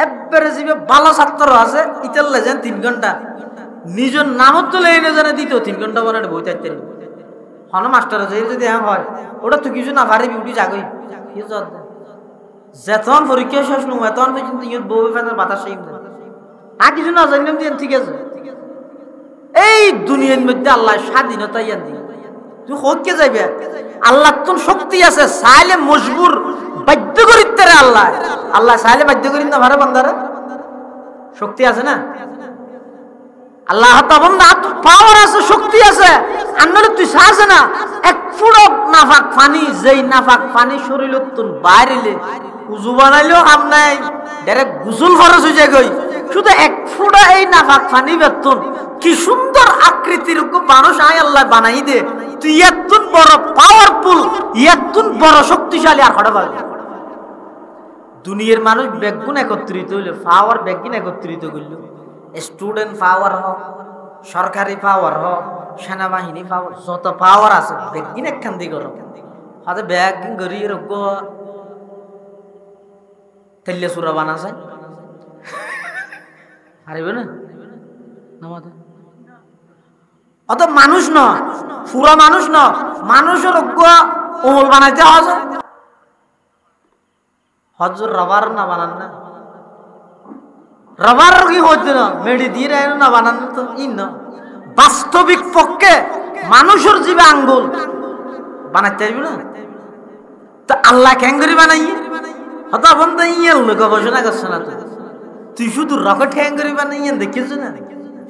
একবারে যে ভালো ছাত্র আছে ইটার লেজেন 3 ঘন্টা নিজের নামত তো লেনে জানে দিত 3 ঘন্টা ওয়ান বই থাকতে হন মাস্টার যদি হয় ওটা তো কিছু না পারি বিউটি জাগই যেতন পরীক্ষা শেষ নো এতন পর্যন্ত ইয়ত বউ ফেনার বাতাস সেই আর কিছু না জানলাম দিয়ে ঠিক আছে। এই দুনিয়ার মধ্যে আল্লাহ স্বাধীনতা ইয়ান দিয়ে তুই হোককে যাইবে আল্লাহ তোর শক্তি আছে চাইলে মজবুর বাধ্য করিতে রে আল্লাহ চাইলে বাধ্য করিন না ভারে বান্দারে শক্তি আছে না আল্লাহ পাওয়ার আছে শক্তি আছে আন্নারে তুই চাস না এক ফুড়ক নাফাক পানি যেই নাফাক পানি শরীরত তুন বাইরেলে উজু বানাইলেও কাম নাই ডাইরেক্ট গুসল খরচ হয়ে যায় গই শুধু এক ফুড়া এই নাফাক পানি বেতন কি সুন্দর আকৃতির মানুষ আয় আল্লাহ বানাই দে তুই এতন বড় পাওয়ারফুল এতন বড় শক্তিশালী আর হঠাৎ পারবি। দুনিয়ার মানুষ বেগুন একত্রিত হইল পাওয়ার বেগুন একত্রিত করল স্টুডেন্ট পাওয়ার হোক সরকারি পাওয়ার হোক সেনাবাহিনী পাওয়ার যত পাওয়ার আছে বেগুন একখান দিয়ে করো হয়তো বেগুন গড়ি রোগ তেলে সুরা বানাছে হারিবে না অত মানুষ ন পুরা মানুষ ন মানুষের রোগ ওমল বানাইতে হজ হজর রবার না বানান না রবার কি হচ্ছে না মেডি দিয়ে না বানান তো ইন না বাস্তবিক পক্ষে মানুষের জীবে আঙ্গুল বানাইতে পারবি না তো আল্লাহ ক্যাঙ্গুরি বানাইয়ে হতো আপন তো ইয়েল গবেষণা করছে না তুই শুধু রকেট ক্যাঙ্গুরি বানাইয়ে দেখিস না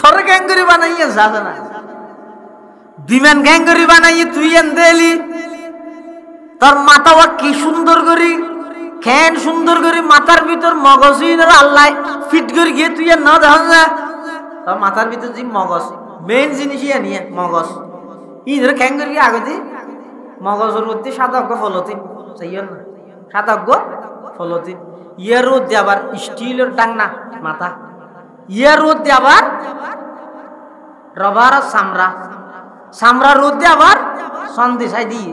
থরে ক্যাঙ্গুরি বানাইয়ে যাবে না বিমান ক্যাঙ্গুরি বানাইয়ে তুই এন দেলি তোর মাথা কি সুন্দর করি খেন সুন্দর করে মাথার ভিতর মগজ আল্লাহ ফিট করে গিয়ে তুই না দেখা যায় তোর মাথার ভিতর যে মগজ মেইন জিনিসই নিয়ে মগজ ইধর খ্যাং করে গিয়ে আগে দি মগজের মধ্যে সাদা ফলতিন সেই না সাদা ফলতিন ইয়ের রোদ আবার স্টিলের ডাংনা মাথা ইয়ের রোদ আবার রবার চামড়া রোদ আবার সন্ধি চাই দিয়ে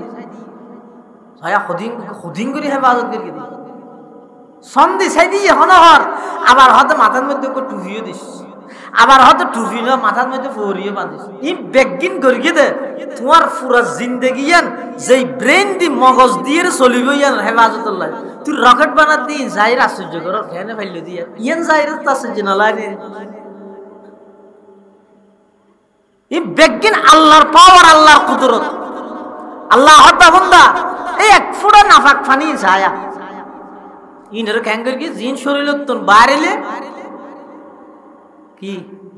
হুদিং করে হেফাজত করে দিই সন্ধি চাই দিয়ে হনহর আবার হয়তো মাথার মধ্যে টুপিও দিস আবার হয়তো টুপি না মাথার মধ্যে ফরিয়ে বাঁধিস ই বেগিন করি দে তোমার পুরা জিন্দেগিয়ান যেই ব্রেন দি মগজ দিয়ে চলিব ইয়ান হেফাজতুল্লাহ তুই রকেট বানাত দি যাইর আশ্চর্য কর ফ্যানে ফাইল দিয়ে ইয়ান যাইর আশ্চর্য না লাগে ই বেগিন আল্লাহর পাওয়ার আল্লাহর কুদরত আল্লাহ হত্যা বন্দা এই এক ফুটা নাফাক ফানি ছায়া ইনের ক্যাঙ্গের কি জিন শরীর তোর বাইরেলে কি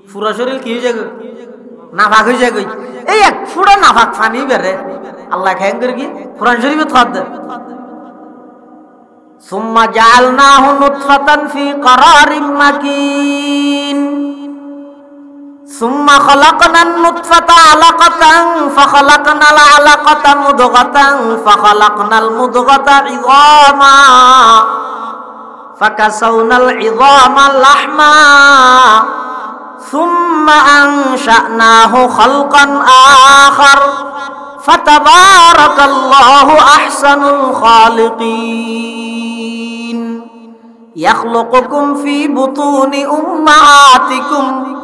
পুরা শরীর কি হয়ে যাবে নাফাক হয়ে যাবে এই এক ফুটা নাফাক ফানি বেরে আল্লাহ ক্যাঙ্গের কি কোরআন শরীফে থাদ দে সুম্মা জাআলনাহু নুতফাতান ফি ক্বারারিম মাকিন ثم خلقنا النطفة علقة فخلقنا العلقة مضغة فخلقنا المضغة عظاما فكسونا العظام لحما ثم أنشأناه خلقا آخر فتبارك الله أحسن الخالقين يخلقكم في بطون أمهاتكم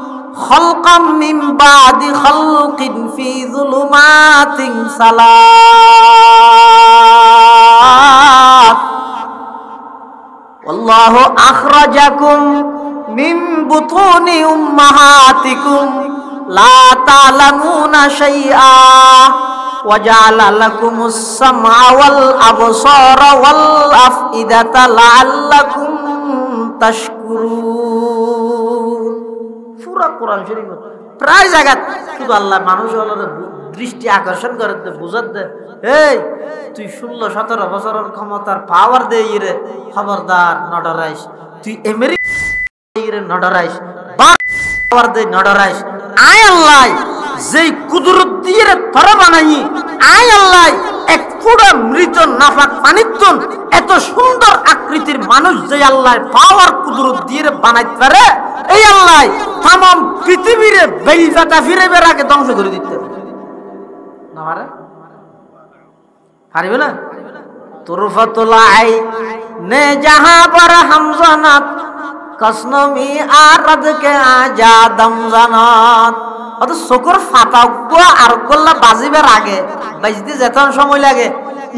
خلقا من بعد خلق في ظلمات ثلاث والله أخرجكم من بطون أمهاتكم لا تعلمون شيئا وجعل لكم السمع والأبصار والأفئدة لعلكم تشكرون পুরা কোরআন শরীফ প্রায় জায়গা শুধু আল্লাহ মানুষ দৃষ্টি আকর্ষণ করে বুঝাত দে এই তুই 16-17 বছরের ক্ষমতার পাওয়ার দে রে খবরদার নডরাইস তুই আমেরিকা নডরাইস পাওয়ার দে নডরাইস আয় আল্লাহ যেই কুদরত দিয়ে তোরা বানাই আয় আল্লাহ এক পুরা মৃত নাফাক পানিতন এত সুন্দর আকৃতির মানুষ যে আল্লাহর পাওয়ার কুদরত দিয়ে বানাইতে পারে এই আল্লাহ তামাম পৃথিবীরে বেলফাটা ফিরে বেরাকে ধ্বংস করে দিতে না পারে পারবে না তুরফাতুল আইনে জাহাঁ पर हम জানাত কসনমি আরদ কে আজাদম জানাত অত চকুর ফাটা আর গল্লা বাজিবার আগে বাজতে যেতন সময় লাগে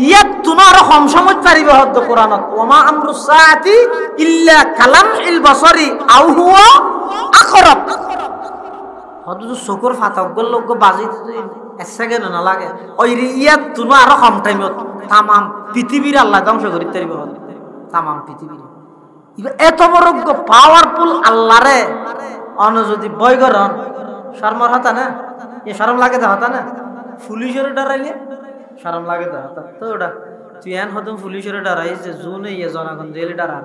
ইয়াত তোমার কম সময় পারিবে হদ্দ কোরআনত ওমা আমরুস সাআতি ইল্লা কালামইল বসরি আও হুয়া আকরাব হদ্দ চকুর ফাটা গল্লা বাজিতে এক সেকেন্ড না লাগে ওই ইয়াত তোমার কম টাইমত তামাম পৃথিবীর আল্লাহ ধ্বংস করিতে পারিবে হদ্দ তামাম পৃথিবীর এত বড় পাওয়ারফুল আল্লাহরে অন যদি বয় করন শর্মর হতা না এ শরম লাগে তো হতা না পুলিশের ডরাইলে শরম লাগে তো হতা তো ওটা তুই এন হতম পুলিশের ডরাইস যে জুনে ইয়ে জনগণ জেলে ডরান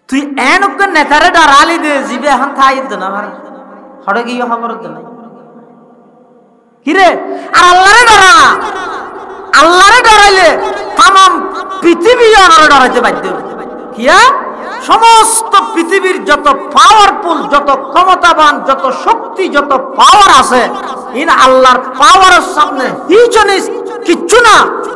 তুই এন ওকে নেতারে ডরালি দে জিবে এখন থাই দে না ভার হড়ে গিয়ে খবর দে না কিরে আর আল্লাহরে ডরা আল্লাহরে ডরাইলে তামাম পৃথিবী আনারে ডরাইতে বাধ্য কিয়া সমস্ত পৃথিবীর যত পাওয়ারফুল যত ক্ষমতাবান যত শক্তি যত পাওয়ার আছে ইন আল্লাহর পাওয়ারের সামনে কিচ্ছু না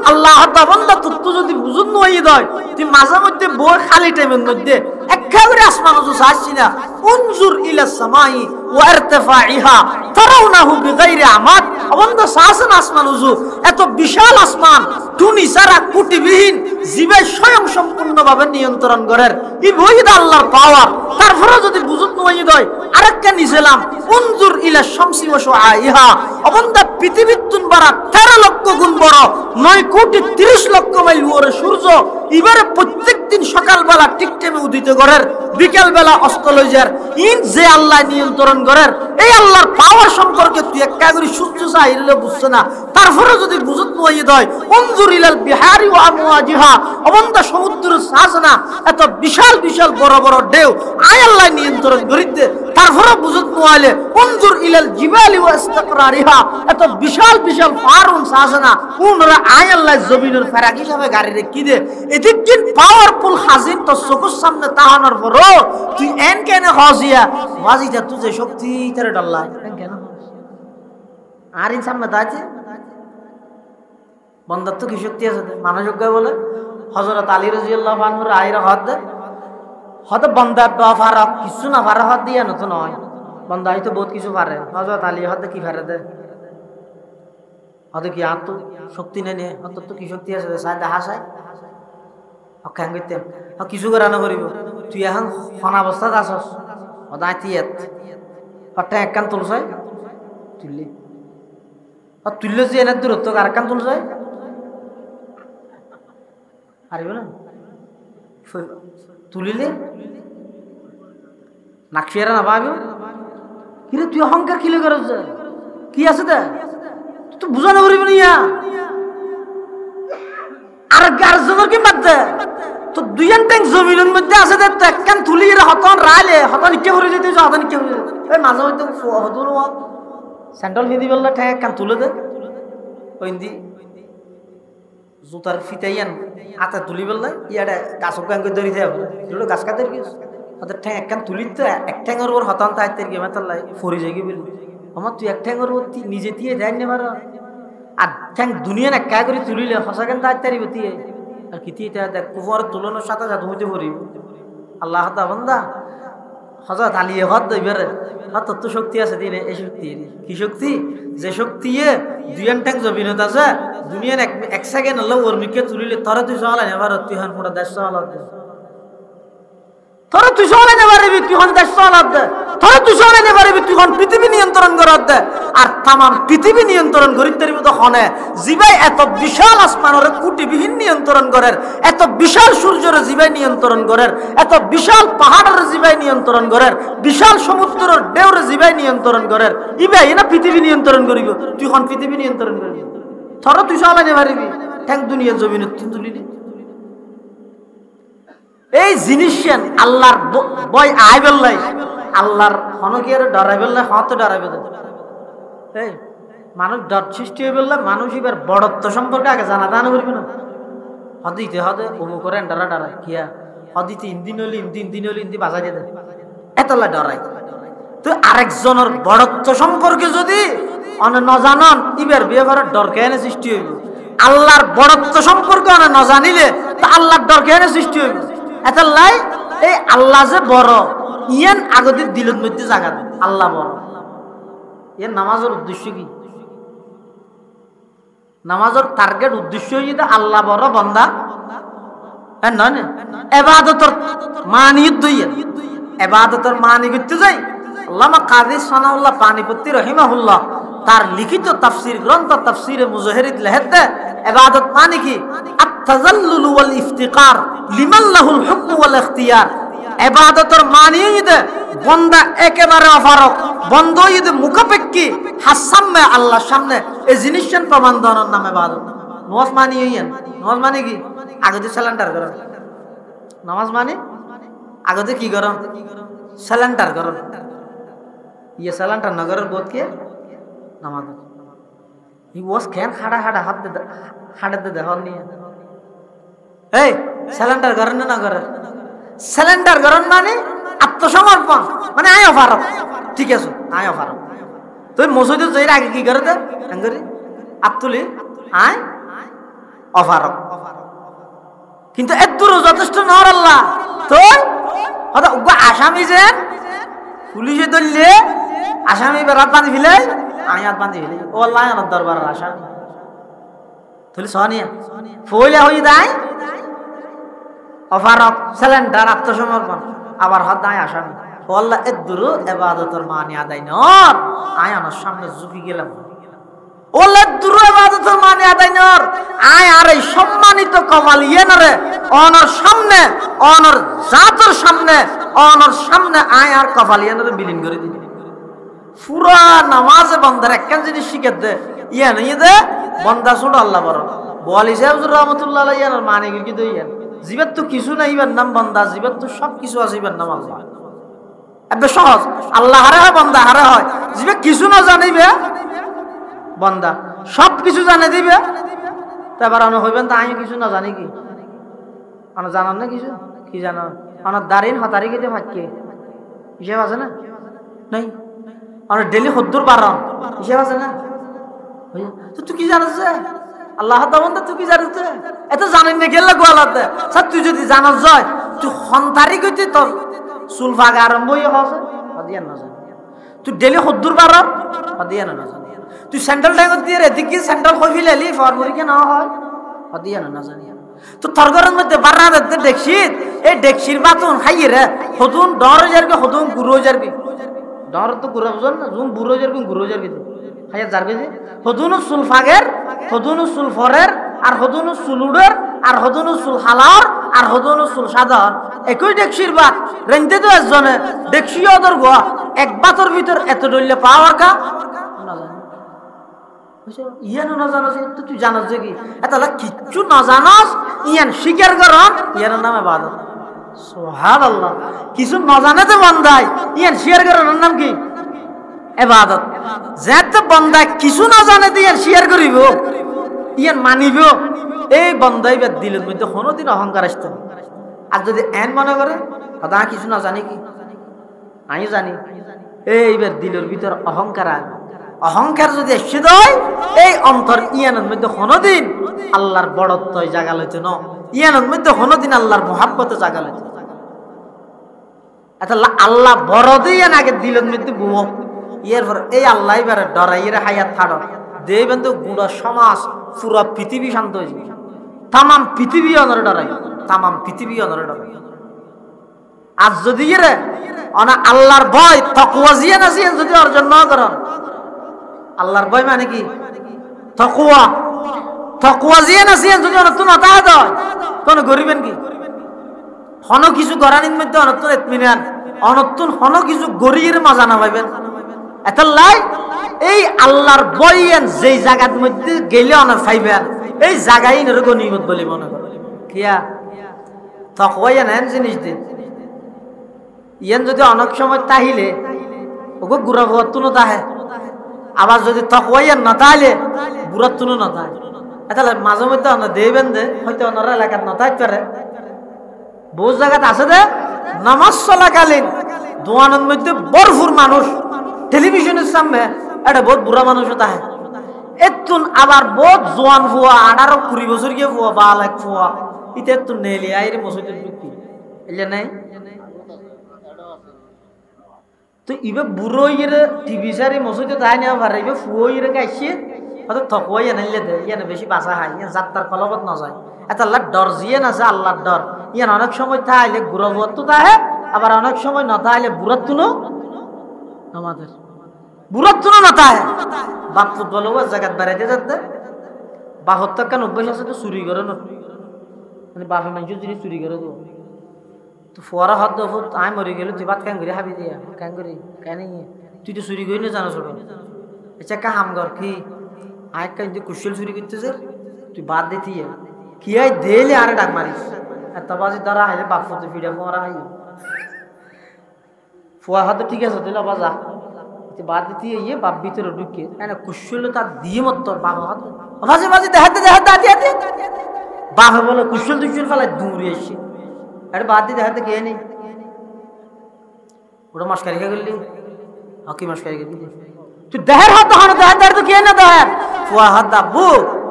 আল্লাহ বান্দা তুই যদি বুঝুন নই দয় তুই মাঝে মধ্যে বই খালি টাইমের মধ্যে একেবারে আসমান উজু আসছি না উনজুর ইলা সামাই ওয়া ইরতিফাইহা তারাউনাহু বিগাইরি আমাদ বান্দা সাসন আসমান উজু এত বিশাল আসমান টুনি সারা কুটিবিহীন জীবে স্বয়ং সম্পূর্ণভাবে নিয়ন্ত্রণ করেন এই বইদ আল্লাহর পাওয়ার তারপরে যদি বুঝুন নই দয় আরেকটা নিছিলাম উনজুর ইলা শামসি ওয়া শুআইহা বান্দা পৃথিবীর তুন বারা 13 লক্ষ গুণ বড় 9 কোটি 30 লক্ষ মাইল ওরে সূর্য এবারে প্রত্যেকদিন সকালবেলা ঠিক টাইমে উদিত করেন বিকেলবেলা অস্ত লই যার ইন যে আল্লাহ নিয়ন্ত্রণ করেন এই আল্লাহর পাওয়ার সম্পর্কে তুই একটা করে সূর্য চাইলে বুঝছ না তারপরে যদি বুঝত নই দয় উনজুর ইলাল বিহারি ওয়া আমওয়াজিহা অবন্দা সমুদ্রের সাজনা এত বিশাল বিশাল বড় বড় ঢেউ আয় আল্লাহ নিয়ন্ত্রণ করিতে তারপরে বুঝত নইলে উনজুর ইলাল জিবালি ওয়া ইস্তিকরারিহা এত বিশাল বিশাল পাহাড় সাজনা উনরা আয় আল্লাহ জমিনের ফারাক হিসাবে গাড়ি রেখে দে এদিন পাওয়ারফুল হাজির তো চোখের সামনে তাহানোর পর তুই এন কেন হজিয়া ওয়াজিটা তুই যে শক্তি তারে ডাল্লা কেন আর ইন সামনে দাঁড়িয়ে বন্ধাত্ম কি শক্তি আছে মানুষজ্ঞ বলে হযরত আলী রাদিয়াল্লাহু আনহুর আইরা হদ হয়তো বন্দা ফারক কিছু না পারে হাত দিয়ে নতো নয় বন্দা হয়তো বহুত কিছু পারে হজরত আলী হয়তো কি পারে দে হয়তো কি আর তো শক্তি নেই নিয়ে হয়তো তো কি শক্তি আছে চাই দেখা চাই অক্ষাং করতাম কিছু করে না করিব তুই এখন অনাবস্থাত আসস হদায় তিয়াত হঠাৎ এক কান তুলছাই তুললি তুললে যে এনে দূরত্ব আর কান তুলছাই পারিব না তুলিলে নাকশিয়ারা না পাবি কিরে তুই অহংকার কিলে করছ কি আছে দে তুই বুঝানো করিব না আর গার্জনের কি বাদ দে তো দুইয়ান ট্যাঙ্ক জমিনের মধ্যে আছে দে তো একখান তুলি এরা হতন রাইলে হতন ইকে ভরে যেতে হতন ইকে ভরে ওই মাঝে মধ্যে হতো না স্যান্ডল ফিদি বললে ঠ্যাং একখান তুলে দে ওই দি জুতার ফিতাইয়ান আতা তুলি বললে ইয়াটা গাছক ব্যাংক ধরি থাকে এগুলো গাছ কাদের কি ওদের ঠ্যাং একখান তুলি তো এক ঠ্যাঙের ওর হতন তাইতের গেমে তার লাই ফরি যাই বলি আমার তুই এক ঠ্যাঙের ওর নিজে দিয়ে দেয় নে মার আর ঠ্যাং দুনিয়া না কা করে তুলিলে হসাকেন তাইতারিব দিয়ে আর কি দিয়ে দেখ কুফর তুলনের সাথে সাথে হইতে পড়িব আল্লাহ হাতা বন্দা হজরত আলিয়ে হদ দইবারে হ্যাঁ তোর তো শক্তি আছে দিন এই শক্তি কি শক্তি যে শক্তি দুইয়ান ট্যাং জমিনত আছে দুনিয়ার এক সেকেন্ড হলো ওর মিকে তুলিলে তোরা তুই চালাই এবার তুই হান পুরা দেশ চালাত দে তোরা তুই চালাই না পারবি তুই হান দেশ চালাত দে তোরা তুই চালাই না পারবি তুই হান পৃথিবী নিয়ন্ত্রণ করাত দে আর তাম পৃথিবী নিয়ন্ত্রণ করিতে পারিব তো হনে জিবাই এত বিশাল আসমানের কুটিবিহীন নিয়ন্ত্রণ করের এত বিশাল সূর্যের জিবাই নিয়ন্ত্রণ করের এত বিশাল পাহাড়ের জিবাই নিয়ন্ত্রণ করের বিশাল সমুদ্রের ঢেউর জিবাই নিয়ন্ত্রণ করের ইবাই না পৃথিবী নিয়ন্ত্রণ করিব তুই হন পৃথিবী নিয়ন্ত্রণ করবি তোরা তুই চালাই না পারবি ঠ্যাং দুনিয়ার জমিন তুলিলি এই জিনিস আল্লাহর বয় আই বেল্লাই আল্লাহর হনকিয়ার ডরাই বেল্লাই হত ডরাইবে এই মানুষ ডর সৃষ্টি হয়ে বললে মানুষ এবার বড়ত্ব সম্পর্কে আগে জানা দানা করবি না হদিতে হদে অমুক করে ডরা ডরাই কিয়া হদিতে ইন্দিন হলে ইন্দিন হলে ইন্দি বাজাই দিয়ে এতলা ডরাই তো আরেকজনের বড়ত্ব সম্পর্কে যদি ন জানান ইবার বিয়ে করার ডর কেন সৃষ্টি হইব আল্লাহর বড়ত্ব সম্পর্কে ন জানিলে তা আল্লাহর ডর কেন সৃষ্টি হইব এত লাই এই আল্লাহ যে বড় ইয়ান আগতে দিলের মধ্যে জায়গা দেয় আল্লাহ বড় এর নামাজের উদ্দেশ্য কি নামাজের টার্গেট উদ্দেশ্য হইতে আল্লাহ বড় বান্দা নয় না ইবাদতের মানিয়ত দইয়া ইবাদতের মানি করতে যাই আল্লামা কাজী সানাউল্লাহ পানিপতি রহিমাহুল্লাহ তার লিখিত তাফসীর গ্রন্থ তাফসীরে মুজাহিরিত লেখতে ইবাদত মানে কি আত-তাযাল্লুল ওয়াল ইফতিকার লিমান লাহুল হুকম ওয়াল ইখতিয়ার ইবাদতের মানে হইতে বান্দা একেবারে অফারক বন্ধ হইতে মুখাপেক্ষী হাসামে আল্লাহর সামনে এই জিনিসের প্রমাণ দেওয়ার নাম ইবাদত নামাজ মানে হইয়েন নামাজ মানে কি আগতে সালান্টার করেন নামাজ মানে আগতে কি করেন সালান্টার করেন ইয়ে সালান্টার নগরের বোধ কে নামাজ ই ওয়াজ কেন খাড়া খাড়া হাত দে দেখুন নিয়ে এই সালান্টার করেন না করেন সালান্টার করেন মানে আত্মসমর্পণ মানে আয় অফারক ঠিক আছে আয় অফারক তুই মসজিদে যাই আগে কি করে দে করি আত্তুলি আয় অফারক কিন্তু এত দূর যথেষ্ট নর আল্লাহ তো হয়তো আসামি যে পুলিশে ধরলে আসামি রাত বাঁধি ফেলে আয়াত বাঁধি ফেলে ও আল্লাহ দরবার আসামি তুলি সনিয়া ফইলা হই দায় অফারক সিলিন্ডার আত্মসমর্পণ আবার হাত দায় আসামি ও আল্লাহ এত দূর ইবাদতের মানি আদায় নর আয়ানোর সামনে ঝুঁকি গেলাম ও আল্লাহ দূর ইবাদতের মানি আদায় নর আয় আর এই সম্মানিত কমাল ইয়েনরে অনর সামনে অনর জাতের সামনে অনর সামনে আয় আর কপাল ইয়েনরে বিলীন করে দিবি পুরা নামাজে বন্দার একখান জিনিস শিখে দে ইয়া নিয়ে দে বন্দা ছোট আল্লাহ বড় বলি সাহেব রহমতুল্লাহ ইয়ানোর মানে কিন্তু ইয়ান জীবের তো কিছু নাই ইবার নাম বন্দা জীবের তো সব কিছু আছে ইবার নাম আল্লাহ এত সহজ আল্লাহ হারে হয় বন্দা হারে হয় জীবে কিছু না জানিবে বন্দা সব কিছু জানে দিবে তো এবার অন হইবেন তা আমি কিছু না জানি কি অন জানান না কিছু কি জানো অনার দাঁড়িন হতারি খেতে ফাঁকে হিসেব আছে না নাই অনেক ডেলি হদ্দুর বারণ হিসেব আছে না তুই কি জানাস আল্লাহ বন্ধা তুই কি জানিস এত জানেন না গেলে গোয়ালাতে স্যার তুই যদি জানাস যায় তুই সন্তারি গতি তোর চুল ফাগা আরম্ভ হয়ে হসে হদিয়া না জানি তুই ডেলি সদ্দুর বার হদিয়া না জানি তুই স্যান্ডেল ট্যাঙ্গত দিয়ে এদিকে স্যান্ডেল কফি লেলি ফরমুরিকে না হয় হদিয়া না জানি তো তরগরের মধ্যে বাররা দেখতে দেখছিস এই ডেকসির বাতুন খাইয়ে রে হতুন ডর যারবি হতুন গুরু যারবি ডর তো গুরু বুঝন না জুম বুড়ো যারবি গুরু যারবি খাইয়া যারবি যে হতুন চুল ফাগের হতুন চুল ফরের আর হতুন চুল উড়ের আর হতুন চুল হালার আর হতুন চুল সাদার একই ডেকসির বাত রেঞ্জে তো একজনে ডেকসিও তোর গোয়া এক বাতর ভিতর এত ডললে পাওয়ার কা না জানি ইয়ানো না জানাস তুই জানাস যে কি এত কিচ্ছু না জানাস ইয়ান স্বীকার কর ইয়ার নামে বাদত সুবহানাল্লাহ কিছু না জানে তো বান্দাই ইয়ান স্বীকার করার নাম কি ইবাদত যেতে বান্দা কিছু না জানে তো ইয়ান স্বীকার করিব ইয়ান মানিব এই বান্দাই বাদ দিলের মধ্যে কোনোদিন অহংকার আসতো না আর যদি এন মনে করে কথা কিছু না জানি কি আমি জানি এইবার দিলের ভিতর অহংকার আসবে অহংকার যদি এসে দেয় এই অন্তর ইয়ানের মধ্যে কোনোদিন আল্লাহর বড়ত্ব জাগা লইতে ন ইয়ানের মধ্যে কোনোদিন আল্লাহর মহাব্বত জাগা লইতে আল্লাহ বড় দিয়ে আগে দিলের মধ্যে বুয় ইয়ের পর এই আল্লাহ এবারে ডরাইয়ের হায়াত থাড় দেবেন তো গুড়া সমাজ পুরা পৃথিবী শান্ত হয়ে যাবে তামাম পৃথিবী অনর ডরাই তামাম পৃথিবী অনর ডরাই আজ যদি রে অনা আল্লাহর ভয় তকওয়া জিয়ে না জিয়ে যদি অর্জন না করেন আল্লাহর ভয় মানে কি তাকওয়া তাকওয়া জিয়ে না জিয়ে যদি অনতুন হতা হয় কোন গরিবেন কি হন কিছু গরানির মধ্যে অনতুন ইতমিনান অনতুন হন কিছু গরিয়ের মজা না পাইবেন এতলাই এই আল্লাহর ভয়েন যেই জায়গার মধ্যে গেলে অন পাইবেন এই জায়গায় নর গনিমত বলে মনে করে কিয়া তাকওয়া এন জিনিস দিন ইয়ান যদি অনেক সময় তাহিলে ওগো গুড়া ভুয়াতুন তাহে আবার যদি তকওয়াইয়ান না তাহলে বুড়াতুন না তাহে তাহলে মাঝে মধ্যে অন্য দেবেন দে হয়তো অন্যরা এলাকার না থাকতে পারে বহু জায়গাতে আছে দে নামাজ চলাকালীন দোয়ানের মধ্যে ভরপুর মানুষ টেলিভিশনের সামনে একটা বহুত বুড়া মানুষও তাহে এতুন আবার বহুত জোয়ান ফুয়া 18-20 বছর গিয়ে ফুয়া বা লাখ ফুয়া ইতে এতুন নেলি আইরে মসজিদের ঢুকি এলে নাই তো ইবে বুড়ো ইরে টিভি সারি মসজিদে তাই না পারে ইবে ফুয়ো ইরে গাইছে হয়তো থকওয়াই আনাইলে দে ইয়ানে বেশি বাসা হয় ইয়ান যাত্রার ফলবত না যায় এত আল্লাহর ডর জিয়ে না আছে আল্লাহর ডর ইয়ান অনেক সময় থাইলে গুরবত তো তাহে আবার অনেক সময় না তাইলে বুড়াতুনো আমাদের বুড়াতুনো না তাহে বাপ ফুটবল জায়গা বেড়াইতে যাতে বাপত তো কেন অভ্যাস আছে তো চুরি করে না মানে বাপে মানুষ যদি চুরি করে তো তো ফোয়ারা হাত দো আয় মরে গেল তুই ভাত কান করে হাবি দিয়া কান করি কেন তুই তো চুরি করি না জানো ছোট আচ্ছা কা হাম কর কি আয় কান তুই কুশল চুরি করতেছে তুই বাদ দিতি কি আয় দেলে আরে ডাক মারিস এত বাজি দ্বারা হাইলে বাপ ফুটে ফিরে ফোয়ারা হাই ফোয়া হাত ঠিক আছে তুই লাবা যা তুই বাদ দিতি ইয়ে বাপ ভিতরে ঢুকে না কুশল তার দিয়ে মত তোর বাবা হাত বাজে বাজে দেখাতে দেখাতে আদি বাপে বলে কুশল দুশল ফেলায় দূরে এসে আরে বাদ দিয়ে দেখাতে কে নেই ওটা মস্কারি খেয়ে গেলি হকি মস্কারি খেয়ে গেলি তুই দেহের হাত হানো দেহার তো কে না দেহের ফুয়া হাত দাবু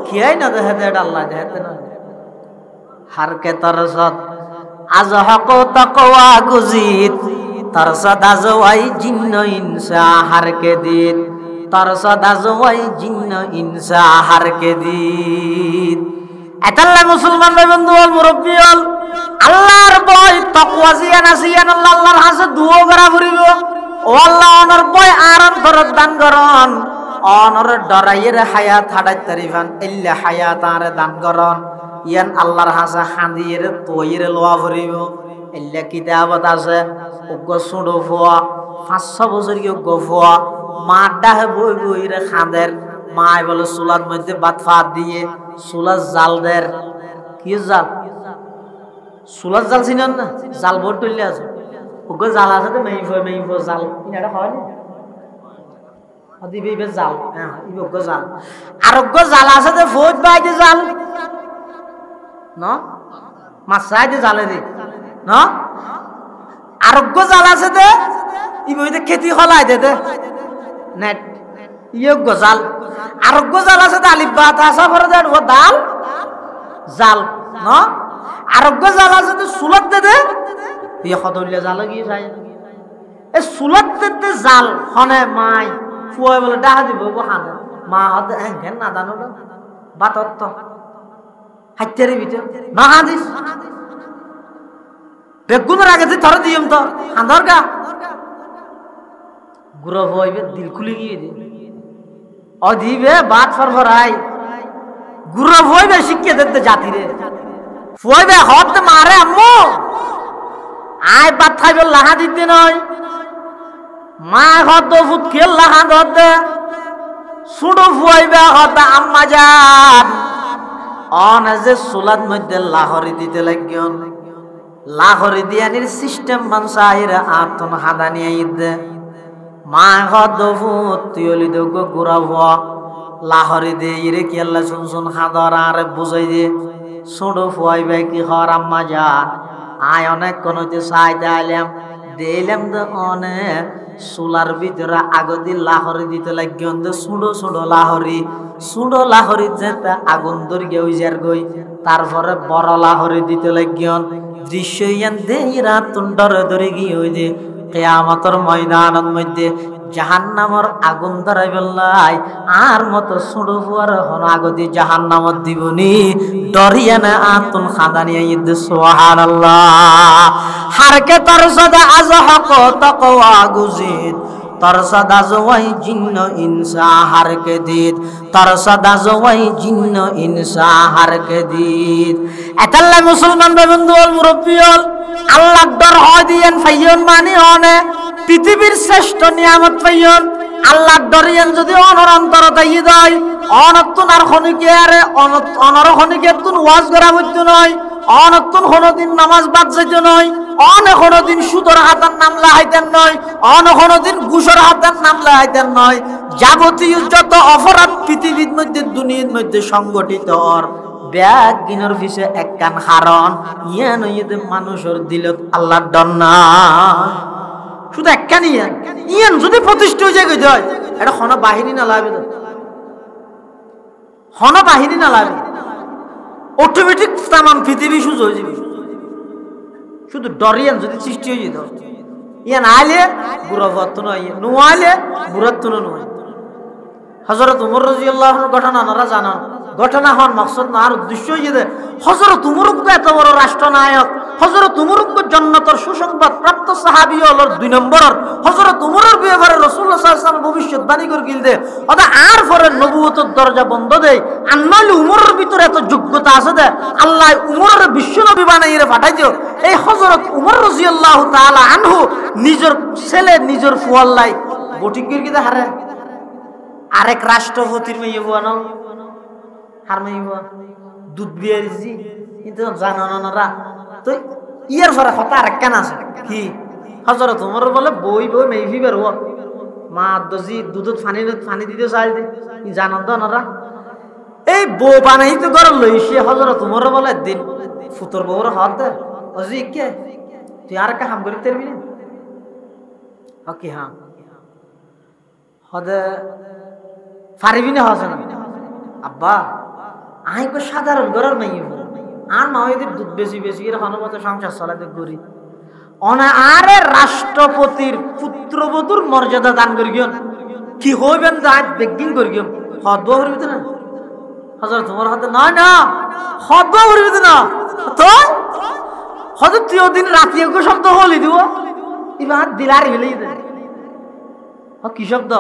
খেয়াই না দেহে দেহ আল্লাহ দেহাতে না হার কে তরসত আজ হক তাকওয়া গুজিত তরসত আজ ওয়াই জিন্ন ইনসা হার কে দিন তরসত আজ ওয়াই জিন্ন ইনসা হার কে দিন এতাল্লাহ মুসলমান ভাই বন্ধু বল মুরব্বী বল আল্লাহর ভয় তাকওয়া জিয়ান আসিয়ান আল্লাহর হাসে দুও করা ফুরিব ও আল্লাহ অনর ভয় আর অন্তরত দান করন অনর ডরাইয়ের হায়াত হাডাই তারিফান ইল্লা হায়াত আর দান করন ইয়ান আল্লাহর হাসে হাঁদিয়ের তৈর লোয়া ফুরিব ইল্লা কিতাবত আছে উগ্র সুড়ো ফুয়া 500 বছর কি উগ্র ফুয়া মা ডাহে বই বইরে খাঁদের মায় বলে চুলার মধ্যে ভাত ফাত দিয়ে চুলার জাল দের কি জাল চুলার জাল চিনেন না জাল ভোট তুললে আছে ওকে জাল আছে তো মেইফো জাল এটা হয় না দিবে ইবে জাল হ্যাঁ ইবে ওকে জাল আর ওকে জাল আছে তো ফৌজ বাইতে জাল না মাছাই দিয়ে জালে দি না আর ওকে জাল আছে তো ইবে খেতি হলাই দে নেট ইয়ে গজাল আরোগ্য জাল আছে আলিফ বা তাসা করে দেন ও দাল জাল না আরোগ্য জ্বালা যদি সুলত দে ইয়ে কতলিয়া জাল গিয়ে যায় এই সুলত দে জাল হনে মাই ফুয়াই বলে ডাহা দিব হানে মা হাতে ঘেন না জানো বাতত্ত হাইতারি ভিতর না হাদিস বেগুনের আগে ধরে দিম তো হাঁদর গা গুরু হইবে দিল খুলে গিয়ে দি অদিবে বাত ফরফরাই গুরু হইবে শিক্ষা দিতে জাতিরে ফুয়াইবে হত মারে আম্মু আয় বাত খাইবে লাহা দিতে নয় মা হত ফুট খেল লাহা ধরতে সুড়ো ফুয়াইবে হত আম্মা যান অন যে সুলাদ মধ্যে লাহরি দিতে লাগিয়ন লাহরি দিয়ানির সিস্টেম বানসাইরা আতন হাদানি আইদে মা হত ফুট তিয়লি দগ গুরাব লাহরি দে ইরে কি আল্লাহ শুন হাদর আর বুঝাই দে সুড়ো ফুয়াইবে কি হর আম্মা যান আয় অনেক কোন চাইতে আইলাম দিলাম তো অনেক সুলার ভিতরে আগদি লাহরি দিতে লাগিয়ন দে সুড়ো সুড়ো লাহরি যেতে আগুন দরিয়া উইজার গই তারপরে বড় লাহরি দিতে লাগিয়ন দৃশ্য ইয়ান দে রাত তুন্ডরে ধরে গিয়ে ওই যে কিয়ামতের ময়দানের মধ্যে জাহান্নামের আগুন ধরাই বললাই আর মতো সুড়ো ফুয়ার হন আগদি জাহান্নামত দিবনি ডরিয়া না আতুন খাদানিয়া ইদ সুবহানাল্লাহ হারকে তার সদা আজ হক তাকওয়া গুজিদ তার সদা জওয়াই জিন্ন ইনসা হারকে দিদ তার সদা জওয়াই জিন্ন ইনসা হারকে দিদ এতাল্লা মুসলমান বন্ধু ও মুরব্বিয়ল আল্লাহর ডর হয় দিয়েন ফাইয়ন মানে অনে পৃথিবীর শ্রেষ্ঠ নিয়ামত পাইয়ন আল্লাহর ডরিয়ান যদি অনরন্তর তাই দেয় অনত্তন আর খনিকে আরে অনর খনিকে তুন ওয়াজ করা হইতো নয় অনত্তন কোনদিন নামাজ বাদ যাইতো নয় অন কোনদিন সুদর হাতের নাম লাহাইতেন নয় অন কোনদিন ঘুষর হাতের নাম লাহাইতেন নয় যাবতীয় যত অপরাধ পৃথিবীর মধ্যে দুনিয়ার মধ্যে সংগঠিত অর ব্যাগ গিনর পিছে এক কান হারন ইয়ান ইয়েতে মানুষের দিলত আল্লাহর ডর না শুধু একখান ইয়ান যদি প্রতিষ্ঠিত হয়ে যায় যায় এটা হন বাহিনী না লাগবে হন বাহিনী না লাগবে অটোমেটিক তামাম পৃথিবী সুযোগ হয়ে যাবে শুধু ডরিয়ান যদি সৃষ্টি হয়ে যেত ইয়ান আইলে বুড়াভত্ত নয় নুয়াইলে বুড়াত্ত নয় হযরত উমর রাদিয়াল্লাহু আনহু ঘটনা নারা জানান ঘটনা হন মকসদ না আর উদ্দেশ্য হইছে হযরত উমর এত বড় রাষ্ট্রনায়ক হযরত উমর জান্নাতের সুসংবাদ প্রাপ্ত সাহাবী হলর 2 নম্বর হযরত উমরের ব্যাপারে রাসূলুল্লাহ সাল্লাল্লাহু আলাইহি ওয়াসাল্লাম ভবিষ্যৎবাণী করে গিলদে ওটা আর পরে নবুয়তের দরজা বন্ধ দেয় আন্নাল উমরের ভিতরে এত যোগ্যতা আছে দে আল্লাহ উমরের বিশ্বনবী বানাইরে পাঠাই দিও এই হযরত উমর রাদিয়াল্লাহু তাআলা আনহু নিজের ছেলে নিজের ফুয়াল্লাই বটি গিরগিদা হারে আরেক রাষ্ট্রপতির মেয়ে বুয়ানো হার মেয়ে বুয়া দুধ বিয়ারিছি কিন্তু জানানোরা তো ইয়ার পরে কথা আরেক কেন আছে কি হযরত উমর বলে বই বই মেয়ে বের হওয়া মা দজি দুধ পানি দিতে চাই দে জানান তো ওনারা এই বউ বানাই তো ঘর লইছে হযরত উমর বলে দিন ফুতর বউর হাত দে অজি কে তুই আর কা হাম করিতে পারবি না ওকে হ্যাঁ হদে পারিবি না হসে না আব্বা আই কো সাধারণ ঘরের মেয়ে আর মাওয়েদের দুধ বেশি বেশি এর হনমত সংসার চালাতে করি অনা আরে রাষ্ট্রপতির পুত্রবধূর মর্যাদা দান করি গিয়ন কি হইবেন আজ বেগিন করি গিয়ন হদব হইবে না হযরত তোমার হাতে না না হদব হইবে না তো হযরত তুই ওদিন রাতে কো শব্দ হলি দিব ইবা দিলার হইলেই দে কি শব্দ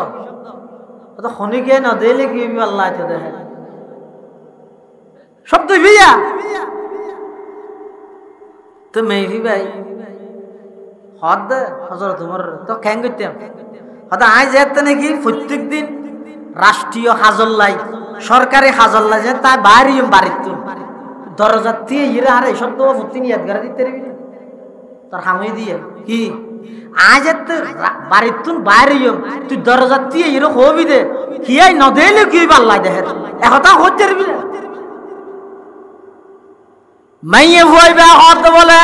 তো খনিকে না দিলে কি আল্লাহ তো দেখে শব্দ ভিয়া তো মেহি ভাই হদ হযরত উমর তো কেন করতাম হদ আই যেতে নাকি প্রত্যেক দিন রাষ্ট্রীয় হাজল্লাই সরকারি হাজল্লাই যে তাই বাড়িও বাড়িত দরজা দিয়ে ইরা আরে শব্দ ভর্তি নিয়ে ইয়াদ দিতে পারবি না তোর হামই দিয়ে কি আজ এত বাড়িতুন বাইরেও তুই দরজা দিয়ে ইরা হবি দে কি আই ন দেলে কি আল্লাহ দেখে একথা হচ্ছে পারবি না মাইয়ে হইবা হত বলে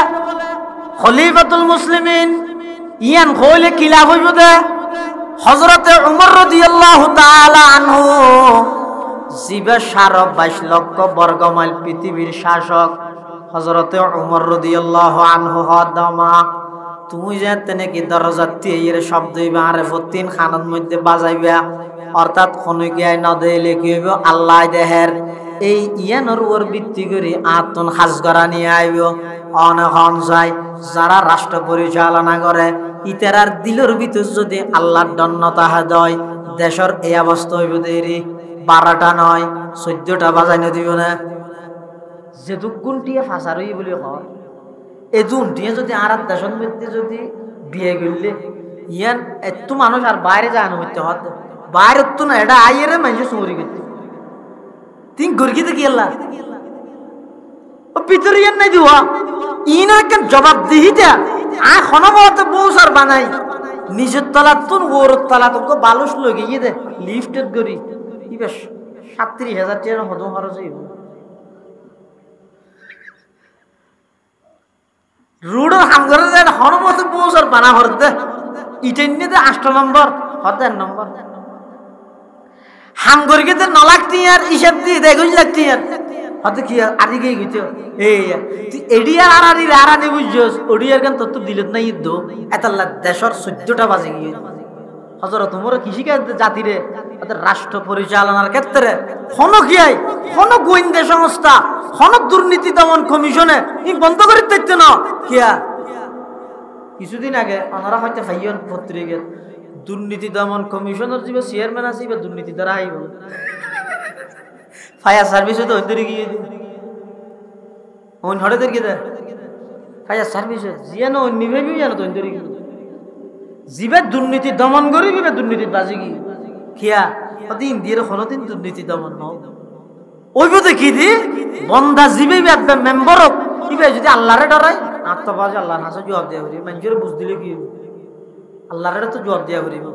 খলিফাতুল মুসলিমিন ইয়ান হইলে কিলা হইব দে হযরতে উমর রাদিয়াল্লাহু তাআলা আনহু জিবে 22 লক্ষ বর্গ মাইল পৃথিবীর শাসক হযরতে ওমর রাদিয়াল্লাহু আনহু হদামা তুমি যে তেনে কি দরজাতি এর শব্দ হইবা আরে ফতিন খানার মধ্যে বাজাইবা অর্থাৎ খনিকায় না দেইলে কি হইব আল্লাহ দেহের এই ইয়ানোর উপর ভিত্তি করে আতন হাজ করা নিয়ে আইব অনহন যায় যারা রাষ্ট্র পরিচালনা করে ইতারার দিলের ভিতর যদি আল্লাহর দন্নতা হয় দেশের এই অবস্থা হইব দেরি 12টা নয় 14টা বাজাইনো দিব না যে দুগুণটিয়ে ফাঁসার হই বলে হয় এই দুগুণটিয়ে যদি আর দেশের মধ্যে যদি বিয়ে করলে ইয়ান এত মানুষ আর বাইরে যায় না হইতে হতে বাইরে তো না এটা আইয়েরে মানুষ চুরি করতে তিন গর্গিতে কি আল্লাহ ও ভিতরে ইয়ান নাই দিওয়া ইনা কেন জবাব দিহিতা আ খনমত বউসার বানাই নিচের তলা তুন ওর তলা তো বালুস লগে ইয়ে দে লিফটেড করি কি বেশ 37,000 টাকা হদম খরচ হইব রুডের হাম করে দেন হনমত বউসার বানা হরতে ইটেন্নে দে 8 নম্বর হদের নম্বর হাম করে তে 9 লাখ টিয়ার হিসাব দি দে 2 লাখ টিয়ার হতে কি আদি গই গইতো এই তুই এডিয়ার আরানি বুঝছস ওডিয়ার গান তত দিলত নাই ইদ্দ এতাল্লা দেশর 14টা বাজে গিয়ে হযরত ওমর কৃষিকাজ জাতিরে ওদের রাষ্ট্র পরিচালনার ক্ষেত্রে কোন গোয়েন্দা সংস্থা কোন দুর্নীতি দমন কমিশনে ই বন্ধ করে দিতে না কিয়া কিছুদিন আগে ওনারা হয়তো ফাইয়ন পত্রিকার দুর্নীতি দমন কমিশনের যে চেয়ারম্যান আছে বা দুর্নীতি দ্বারা আইব ফায়ার সার্ভিসে তো ওইদিকে গিয়ে ওই হঠাৎ কি দে ফায়ার সার্ভিসে জিয়ানো নিভেবি জানো তো ওইদিকে জিবে দুর্নীতি দমন করিবি বা দুর্নীতি বাজি কি কিয়া অতি ইন্দিয়ার কোনদিন দুর্নীতি দমন নাও ওই বতে কি দি বন্দা জিবে একদম মেম্বার কিবে যদি আল্লাহরে ডরাই আত্মবাজি আল্লাহর কাছে জবাব দেয়া করি মানুষের বুঝ দিলে কি আল্লাহরে তো জবাব দেয়া করিব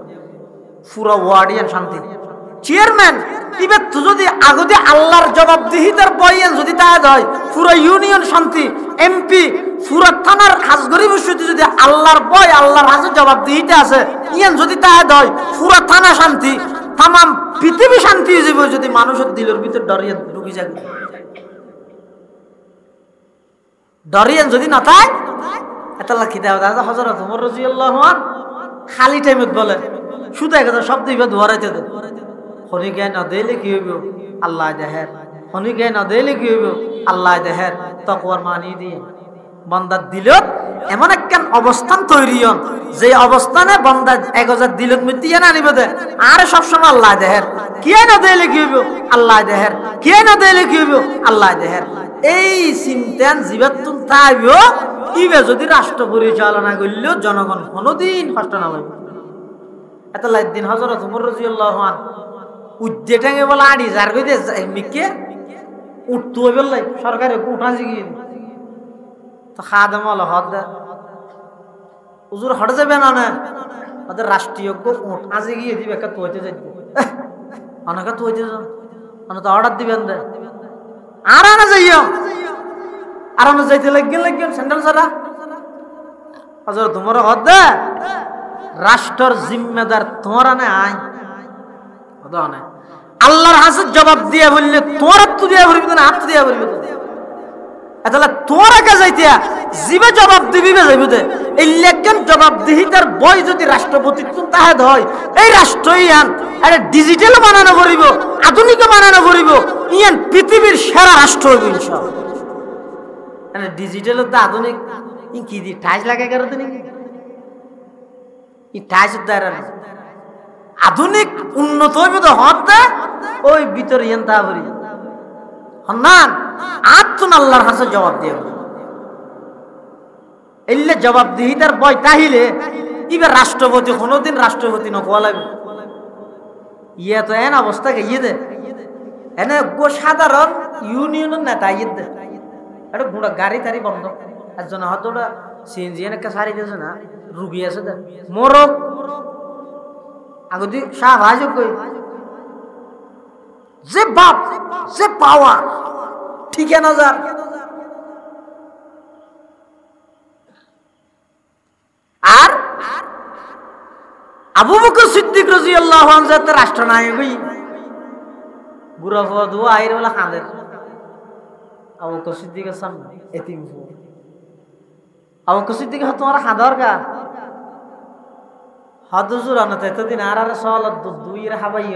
পুরো ওয়ার্ডিয়ান শান্তি চেয়ারম্যান কিবে তো যদি আগতে আল্লাহর জবাবদিহিতার বয়ান যদি তা হয় পুরো ইউনিয়ন শান্তি এমপি পুরো থানার হাজগরি বসতি যদি আল্লাহর বয় আল্লাহর হাজে জবাবদিহিতা আছে ইয়ান যদি তা হয় পুরো থানা শান্তি তাম পৃথিবী শান্তি হয়ে যাবে যদি মানুষের দিলের ভিতর ডরিয়ান ঢুকে যাবে ডরিয়ান যদি না থাকে এতলা খিদা দাদা হযরত ওমর রাদিয়াল্লাহু আনহু খালি টাইমত বলে শুধু একটা শব্দ ইবাদ ধরাইতে দে খনি জ্ঞান না দিলে কি হইব আল্লাহ দেহের খনি জ্ঞান না দিলে কি হইব আল্লাহ দেহের তাকওয়ার মানি দিয়ে বান্দা দিলত এমন একখান অবস্থান তৈরি হন যে অবস্থানে বান্দা 1000 দিলত মিটিয়ে না নিবে দে আর সব সময় আল্লাহ দেহের কি না দিলে কি হইব আল্লাহ দেহের কি না দিলে কি হইব আল্লাহ দেহের এই চিন্তান জীবাতুন তাইবো কিবে যদি রাষ্ট্র পরিচালনা করলেও জনগণ কোনোদিন কষ্ট না পাবে এত লাইদিন হযরত ওমর রাদিয়াল্লাহু আনহু উদ্দেটাঙ্গে বলা আড়ি যার কইতে মিকে উঠতো বললাই সরকারে উঠা জিগি তো খাদেম হল হদ হুজুর হট যাবে না না ওদের রাষ্ট্রীয় উঠ আজি গিয়ে দিবে একটা তোইতে যাইবে অনেকে তোইতে যান অনেক তো অর্ডার দিবেন দে আর আনা যাইও আর আনা যাইতে লাগবেন স্যান্ডেল ছাড়া হযরত ওমর হদ রাষ্ট্রের জিম্মেদার তোমরা না আই না আল্লাহর হাসে জবাব দিয়া বললে তোর তো দিয়া বলবি না হাত দিয়া বলবি তাহলে তোর আগে যাইতিয়া জিবে জবাব দিবি যাইবি দে এই লেখেন জবাব দিহিতার বই যদি রাষ্ট্রপতি তাহে হয় এই রাষ্ট্রই আন আরে ডিজিটাল বানানো করিব আধুনিক বানানো করিব ইয়ান পৃথিবীর সেরা রাষ্ট্র হইব ইনশাআল্লাহ আরে ডিজিটাল তো আধুনিক কি দি টাইজ লাগাই করতে নাকি ই টাইজ দ্বারা আধুনিক উন্নত হইব তো হতে ওই ভিতরে এনতা করি হন্নান আত্মন আল্লাহর কাছে জবাব দিয়ে এলে জবাব দিই তার বয় তাহিলে ইবার রাষ্ট্রপতি কোনোদিন রাষ্ট্রপতি নকোয়া লাগবে ইয়ে তো এন অবস্থা কে ইয়ে দে এনে গো সাধারণ ইউনিয়নের নেতা ইয়ে দে এটা গুঁড়া গাড়ি টাড়ি বন্ধ একজন হয়তো ওটা সিএনজি একটা সারি দিয়েছে না রুগী আছে দে মোরক আগদি শাহ ভাইজ কই যে বাপ যে পাওয়ার ঠিক নজর আর আবু বকর সিদ্দিক রাদিয়াল্লাহু আনহু যাতে রাষ্ট্রনায়ক হই বুড়া ফদু আইর বলা খাদের আবু বকর সিদ্দিকের সামনে এতিম ফু আবু বকর সিদ্দিক তোমার হাদার গা হাদুজুর আনতে এতদিন আর সওয়ালত দুই রে হাবাই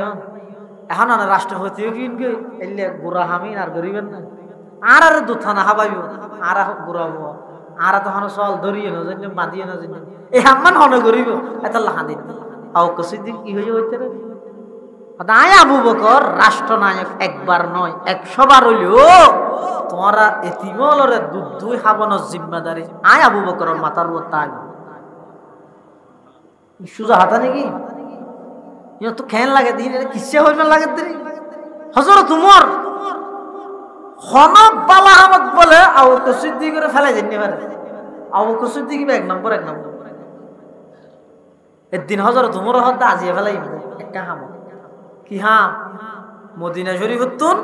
এখন আনা রাষ্ট্রপতিও কিনবে এলে গুড়া হামিন আর গরিবেন না আর দুথানা হাবাইব আর গুড়াবো আর তখন সওয়াল ধরিয়ে না জানি বাঁধিয়ে না জানি এই হাম্মান হনে গরিব এত লাহা দিন আবু বকর সিদ্দিক কি হয়ে হইতে রে আয় আবু বকর রাষ্ট্রনায়ক একবার নয় 100 বার হইলেও তোমরা এতিমলরে দুধ দুই হাবানোর জিম্মাদারি আয় আবু বকরের মাথার উপর তাই সুজা হাতা নাকি তো খেন লাগে দিন কিসে হইবে লাগে দিন হযরত উমর হনক বালা হামক বলে আবু বকর সিদ্দিক করে ফেলে দিননি পারে আবু বকর সিদ্দিক এক নম্বর একদিন হযরত উমর হত্যা আজিয়ে ফেলাই একটা হামক কি হাম মদিনা শরীফতুন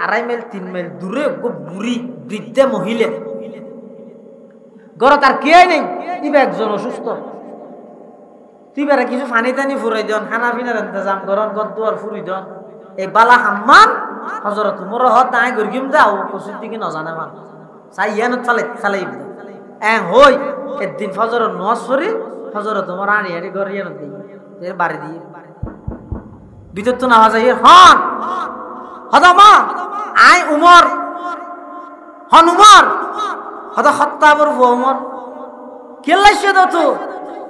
আড়াই মাইল 3 মাইল দূরে বুড়ি বৃদ্ধা মহিলা ঘর তার কে নেই ইবে একজন অসুস্থ তুই বেড়া কিছু পানি টানি ফুরাই দেন খানা পিনার ইন্তজাম করন গদ্দুয়ার ফুরি দেন এই বালা হাম্মান হযরত উমর হত আই গরগিম দাও কসুর দিকে ন জানে মান চাই ইয়ান চালাই হই একদিন ফজর নামাজ পড়ি হযরত উমর আনি আনি ঘর ইয়ান দেই এর বাড়ি দিয়ে ভিতর তো নামাজ আই হন হদামা আই উমর হন উমর হদা খত্তাবর উমর কেলাইছে তো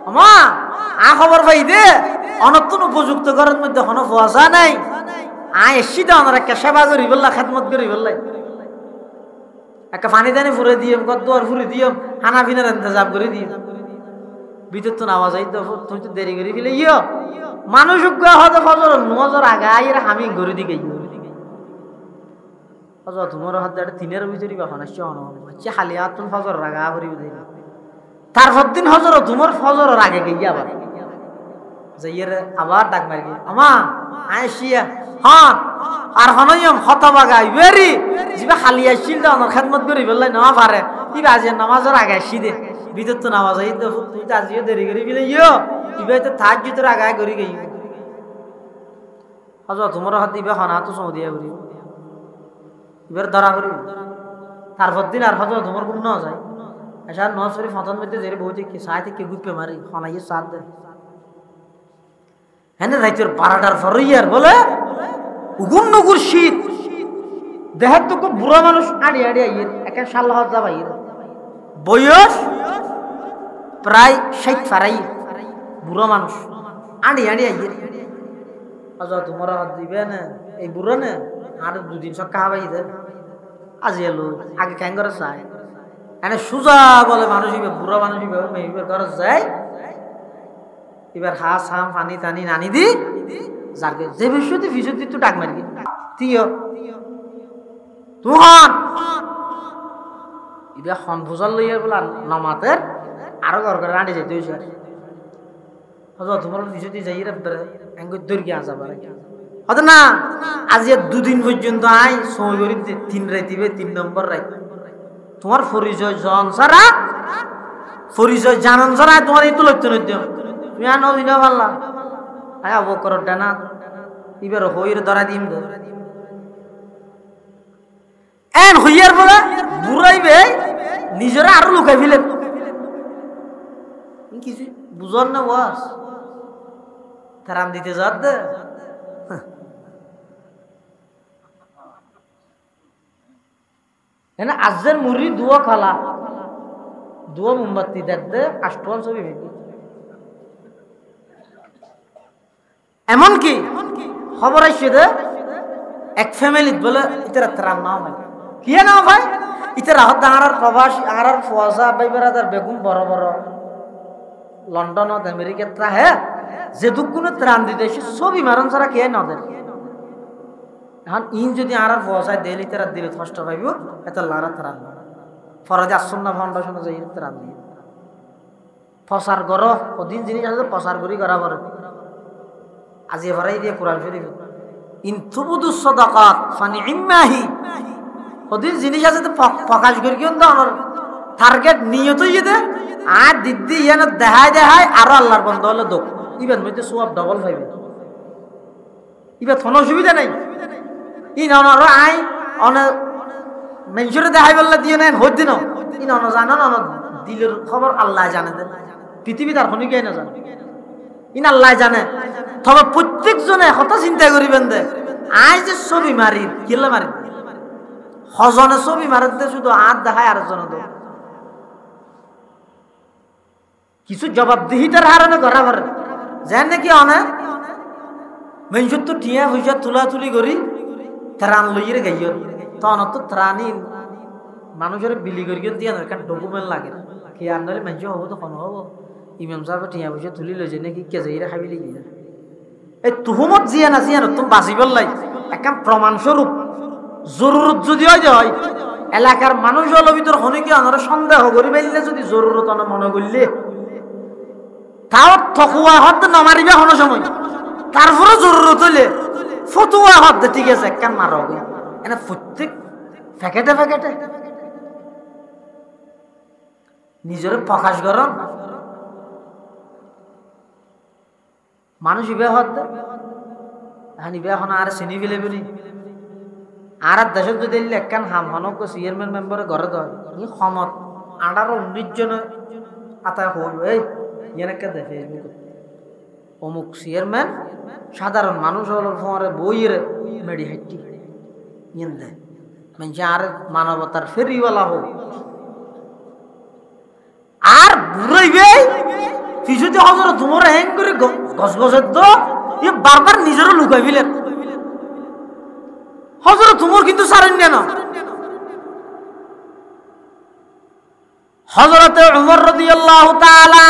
আমা আ খবর পাই দে অনতুন উপযুক্ত ঘরের মধ্যে হন ফোয়াজা নাই আয় এসি দে অনার একটা সেবা করি বললা খেদমত করি বললাই একটা পানি দানি ফুরে দিয়ে গদ্দুয়ার ফুরে দিয়ে খানা পিনার ইন্তজাম করে দিয়ে ভিতর তো নামাজ আই তুই তো দেরি করে ফেলে মানুষ হয়তো ফজর নজর আগা আইয়ের হামি ঘুরে দিকে ফজর তোমার হাত তিনের ভিতরে কখন আসছে হচ্ছে খালি হাত তুমি ফজর আগা ভরি তারপর দিন হজর তোমার ফজরের আগে গিয়ে আবার যাইয়ের আবার ডাক মারি আমা আইসিয়া হন আর হনয়ম হতবাগাই বেরি জিবা খালি আসছিল দা আমার খেদমত করি বললাই না পারে ইবা আজ নামাজের আগে আসি দে ভিতর তো নামাজ আই তো তুই তো আজিও দেরি করি বিলে ইবা তো থাক ভিতর আগে করি গই হজর তোমার হাত দিবা হন হাত সৌদিয়া করি এবার ধরা করি তারপর দিন আর হজর তোমার ঘুম না যায় আচ্ছা নসরি ফতন মধ্যে যে বউতে কি সাথে কি গুপে মারি হনাইয়ে সাথ দে হেনে রাইতের 12টার ফরইয়ার বলে উগুন নগুর শীত দেহাত তো খুব বুড়া মানুষ আড়ি আড়ি আইয়ের একা সাল্লাহ যা ভাইয়ের বয়স প্রায় 60 ফারাই বুড়া মানুষ আড়ি আড়ি আইয়ের আজ তোমার হাত দিবে না এই বুড়া না আর দুদিন সব খাওয়াই দে আজ এলো আগে ক্যাং করে চায় এনে সুজা বলে মানুষ বুড়া মানুষ ঘর যায় এবার হাস হাম পানি টানি নানি দি যাকে যে বিষয়তে বিশুদ্ধি তো ডাক মারি তিয় তুহন এবার হন ভোজাল লইয়ার বলা নামাতের আরো ঘর করে রাঁধে যেতে হয়েছে হয়তো তোমার বিশুদ্ধি যাই দৈর্ঘ্য আসা পারে হয়তো না আজ 2 দিন পর্যন্ত আই সময় করি 3 রাইতিবে 3 নম্বর রাইত তোমার পরিচয় জন ছাড়া পরিচয় জানান ছাড়া তোমার এই তো লক্ষ্য নদ্য তুমি আর নদিন পারলা আয় আবু বকর ডানা এবার হইর ধরা দিম এন হইয়ার বলে বুড়াইবে নিজেরা আরো লুকাই ফেলেন কিছু বুঝন না বস তারাম দিতে যাত দে এনে আজের মুড়ি দুয়া খালা দুয়া মোমবাতি দেখতে আষ্টল ছবি ভেবে এমনকি খবর আসছে দে এক ফ্যামিলিত বলে ইতারা তারাম নাও ভাই কি নাও ভাই ইতারা হত আর প্রবাসী আর ফওয়াজা ভাই বেরাদার বেগুম বড় বড় লন্ডনত আমেরিকা ত্রা হে যে দুকুনে ত্রাণ দিতে ছবি মারন ছাড়া কে না দেয় এখন ইন যদি আর ফসায় দিলি তারা দিলে কষ্ট পাইব এত লারা ত্রাণ ফরাজ আসন্না ফাউন্ডেশন যাই ত্রাণ দিয়ে ফসার গর ওদিন জিনিস আছে ফসার করি করা পরে আজি ভরাই দিয়ে কোরআন শরীফ ইন তুবুদুস সাদাকাত ফানিমাহি ওদিন জিনিস আছে তো প্রকাশ করি কিন তো আমার টার্গেট নিয়তই যেতে আর দিদি ইয়ান দেখায় আর আল্লাহর বন্ধ হলে দোক ইবেন মধ্যে সওয়াব ডাবল পাইবে ইবে কোনো অসুবিধা নাই ই না আই অনে মেনসুরে দেখাই বললে দিয়ে নেন হইতে ন ইন অন জানো না দিলের খবর আল্লাহ জানে দেন পৃথিবী তার খনি কে না জানে ইন আল্লাহ জানে তবে প্রত্যেকজনে হতা চিন্তা করিবেন দে আই যে ছবি মারি কিল্লা মারি হজনে ছবি মারতে শুধু হাত দেখায় আর জন কিছু জবাবদিহিতার হারানো করা পারে যেন নাকি অনেক মেনসুর তো টিয়া পয়সা তুলাতুলি করি ত্রাণ লইয়ে গাইয় তখন তো ত্রাণই মানুষের বিলি করি দিয়ে কারণ ডকুমেন্ট লাগে কি আনলে মানুষ হবো তখন হবো ইমাম সাহেব টিয়া পয়সা তুলি লইছে নাকি কে যাই খাবি লাগি এই তুহুমত জিয়া না জিয়া তুমি বাঁচিবার লাই একদম প্রমাণস্বরূপ জরুরত যদি হয় এলাকার মানুষ হলো ভিতর হনিকে আনার সন্দেহ করি পাইলে যদি জরুরত মনে করলে তাও থকুয়া হতে নমারিবা কোনো সময় তারপরে জরুরত হইলে ফতুয়া হতে ঠিক আছে কেন মার এনে প্রত্যেক ফ্যাকেটে ফ্যাকেটে নিজের প্রকাশ করন মানুষ ইবে হতে এখন ইবে এখন আর চিনি ফেলে বলি আর দেশত যদি একখান হাম হনক চেয়ারম্যান মেম্বারে ঘরে দেয় ই সমত 18-19 জনে আতা হইব এই এনেকে দেয় ফেসবুক অমুক চেয়ারম্যান সাধারণ মানুষ হল ফোঁরে বইয়ের মেডি হাইটি ইয়েন দেয় মানে আর মানবতার ফেরিওয়ালা হোক আর বুড়াইবে কিছুতে হজর তোমার হ্যাং করে গছ গছের তো ইয়ে বারবার নিজেরও লুকাই ফেলেন হযরত উমর কিন্তু ছাড়েন না হযরত উমর রাদিয়াল্লাহু তাআলা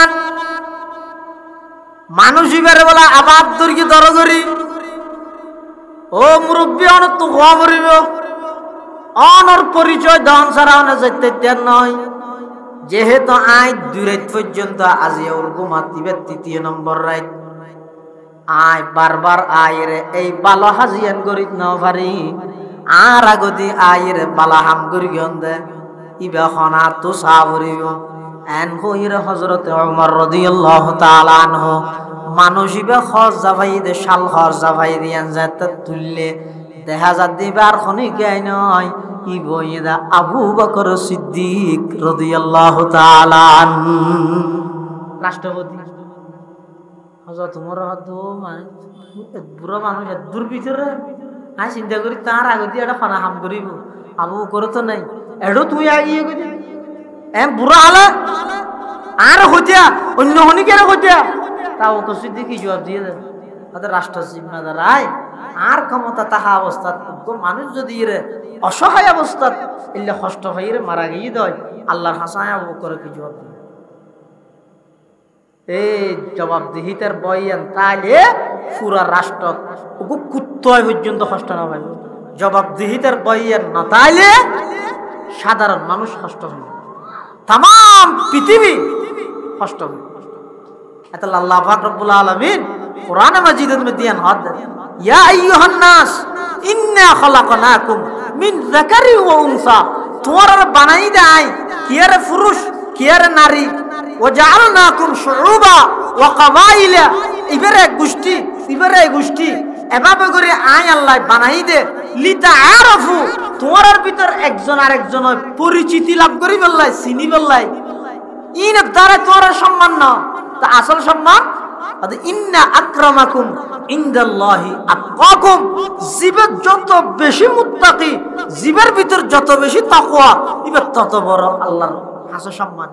মানুষ ইবারে বলা আবাদ দরকি দর করি ও মুরব্বি অনত তো খবরিব অনর পরিচয় দান ছাড়া অনে যেতে দেন নয় যেহেতু আই 2 রাত পর্যন্ত আজি ওর ঘুমাতিবে 3 নম্বর রাত আয় বারবার আয়ের এই বালা হাজিয়ান করি না পারি আর আগদি আয়ের বালা হাম করি গন্দে ইবা খনা তো সাবরিও এন কইরে হযরত ওমর রাদিয়াল্লাহু তাআলা আনহু মানুষ ইবা খজ জাভাই দে শাল খজ জাভাই দিয়ান যাতে তুললে দেখা যা দিবার খনি গায় নয় ই বইদা আবু বকর সিদ্দিক রাদিয়াল্লাহু তাআলা রাষ্ট্রপতি হযরত উমর হতো মানে বুড়া মানুষ দূর ভিতরে আই চিন্তা করি তার আগতি একটা খানা হাম করিব আবু বকর তো নাই এডো তুই আগিয়ে কই এ বুড়া হলে আর হইতা অন্য হনি কেন হইতা তাও তো সিদ্দিকী জবাব দিয়ে দেয় তাদের রাষ্ট্র জিম্মাদার আয় আর ক্ষমতা তাহা অবস্থা মানুষ যদি এর অসহায় অবস্থা এলে কষ্ট হয়ে মারা গিয়ে দেয় আল্লাহর হাসায় আবু বকর কি জবাব দিয়ে এই জবাবদিহিতার বয়ান তাইলে পুরা রাষ্ট্র ওকে কুত্তয় পর্যন্ত কষ্ট না পাইব জবাবদিহিতার বয়ান না তাইলে সাধারণ মানুষ কষ্ট হইব তাম পৃথিবী কষ্ট হইব এত আল্লাহ পাক রব্বুল আলামিন কোরআন মাজিদের মধ্যে হাত দেন ইয়া আইয়ুহান নাস ইন্না খলাকনাকুম মিন যাকারি ওয়া উনসা তোমরা বানাই দেই কিয়ারে পুরুষ কিয়ারে নারী ওয়াজআলনাকুম শুউবা ওয়া কবাইলা ইবারে গোষ্ঠী ইবারে গোষ্ঠী এভাবে করে আই আল্লাহ বানাই দে লিতাআরাফু তোমার ভিতর একজন আরেকজনের পরিচিতি লাভ করি বললাই চিনি বললাই ইন দ্বারা তোমার সম্মান না তা আসল সম্মান আদ ইন্না আকরামাকুম ইনদাল্লাহি আতকাকুম জীবের যত বেশি মুত্তাকি জীবের ভিতর যত বেশি তাকওয়া ইবার তত বড় আল্লাহর হাসে সম্মান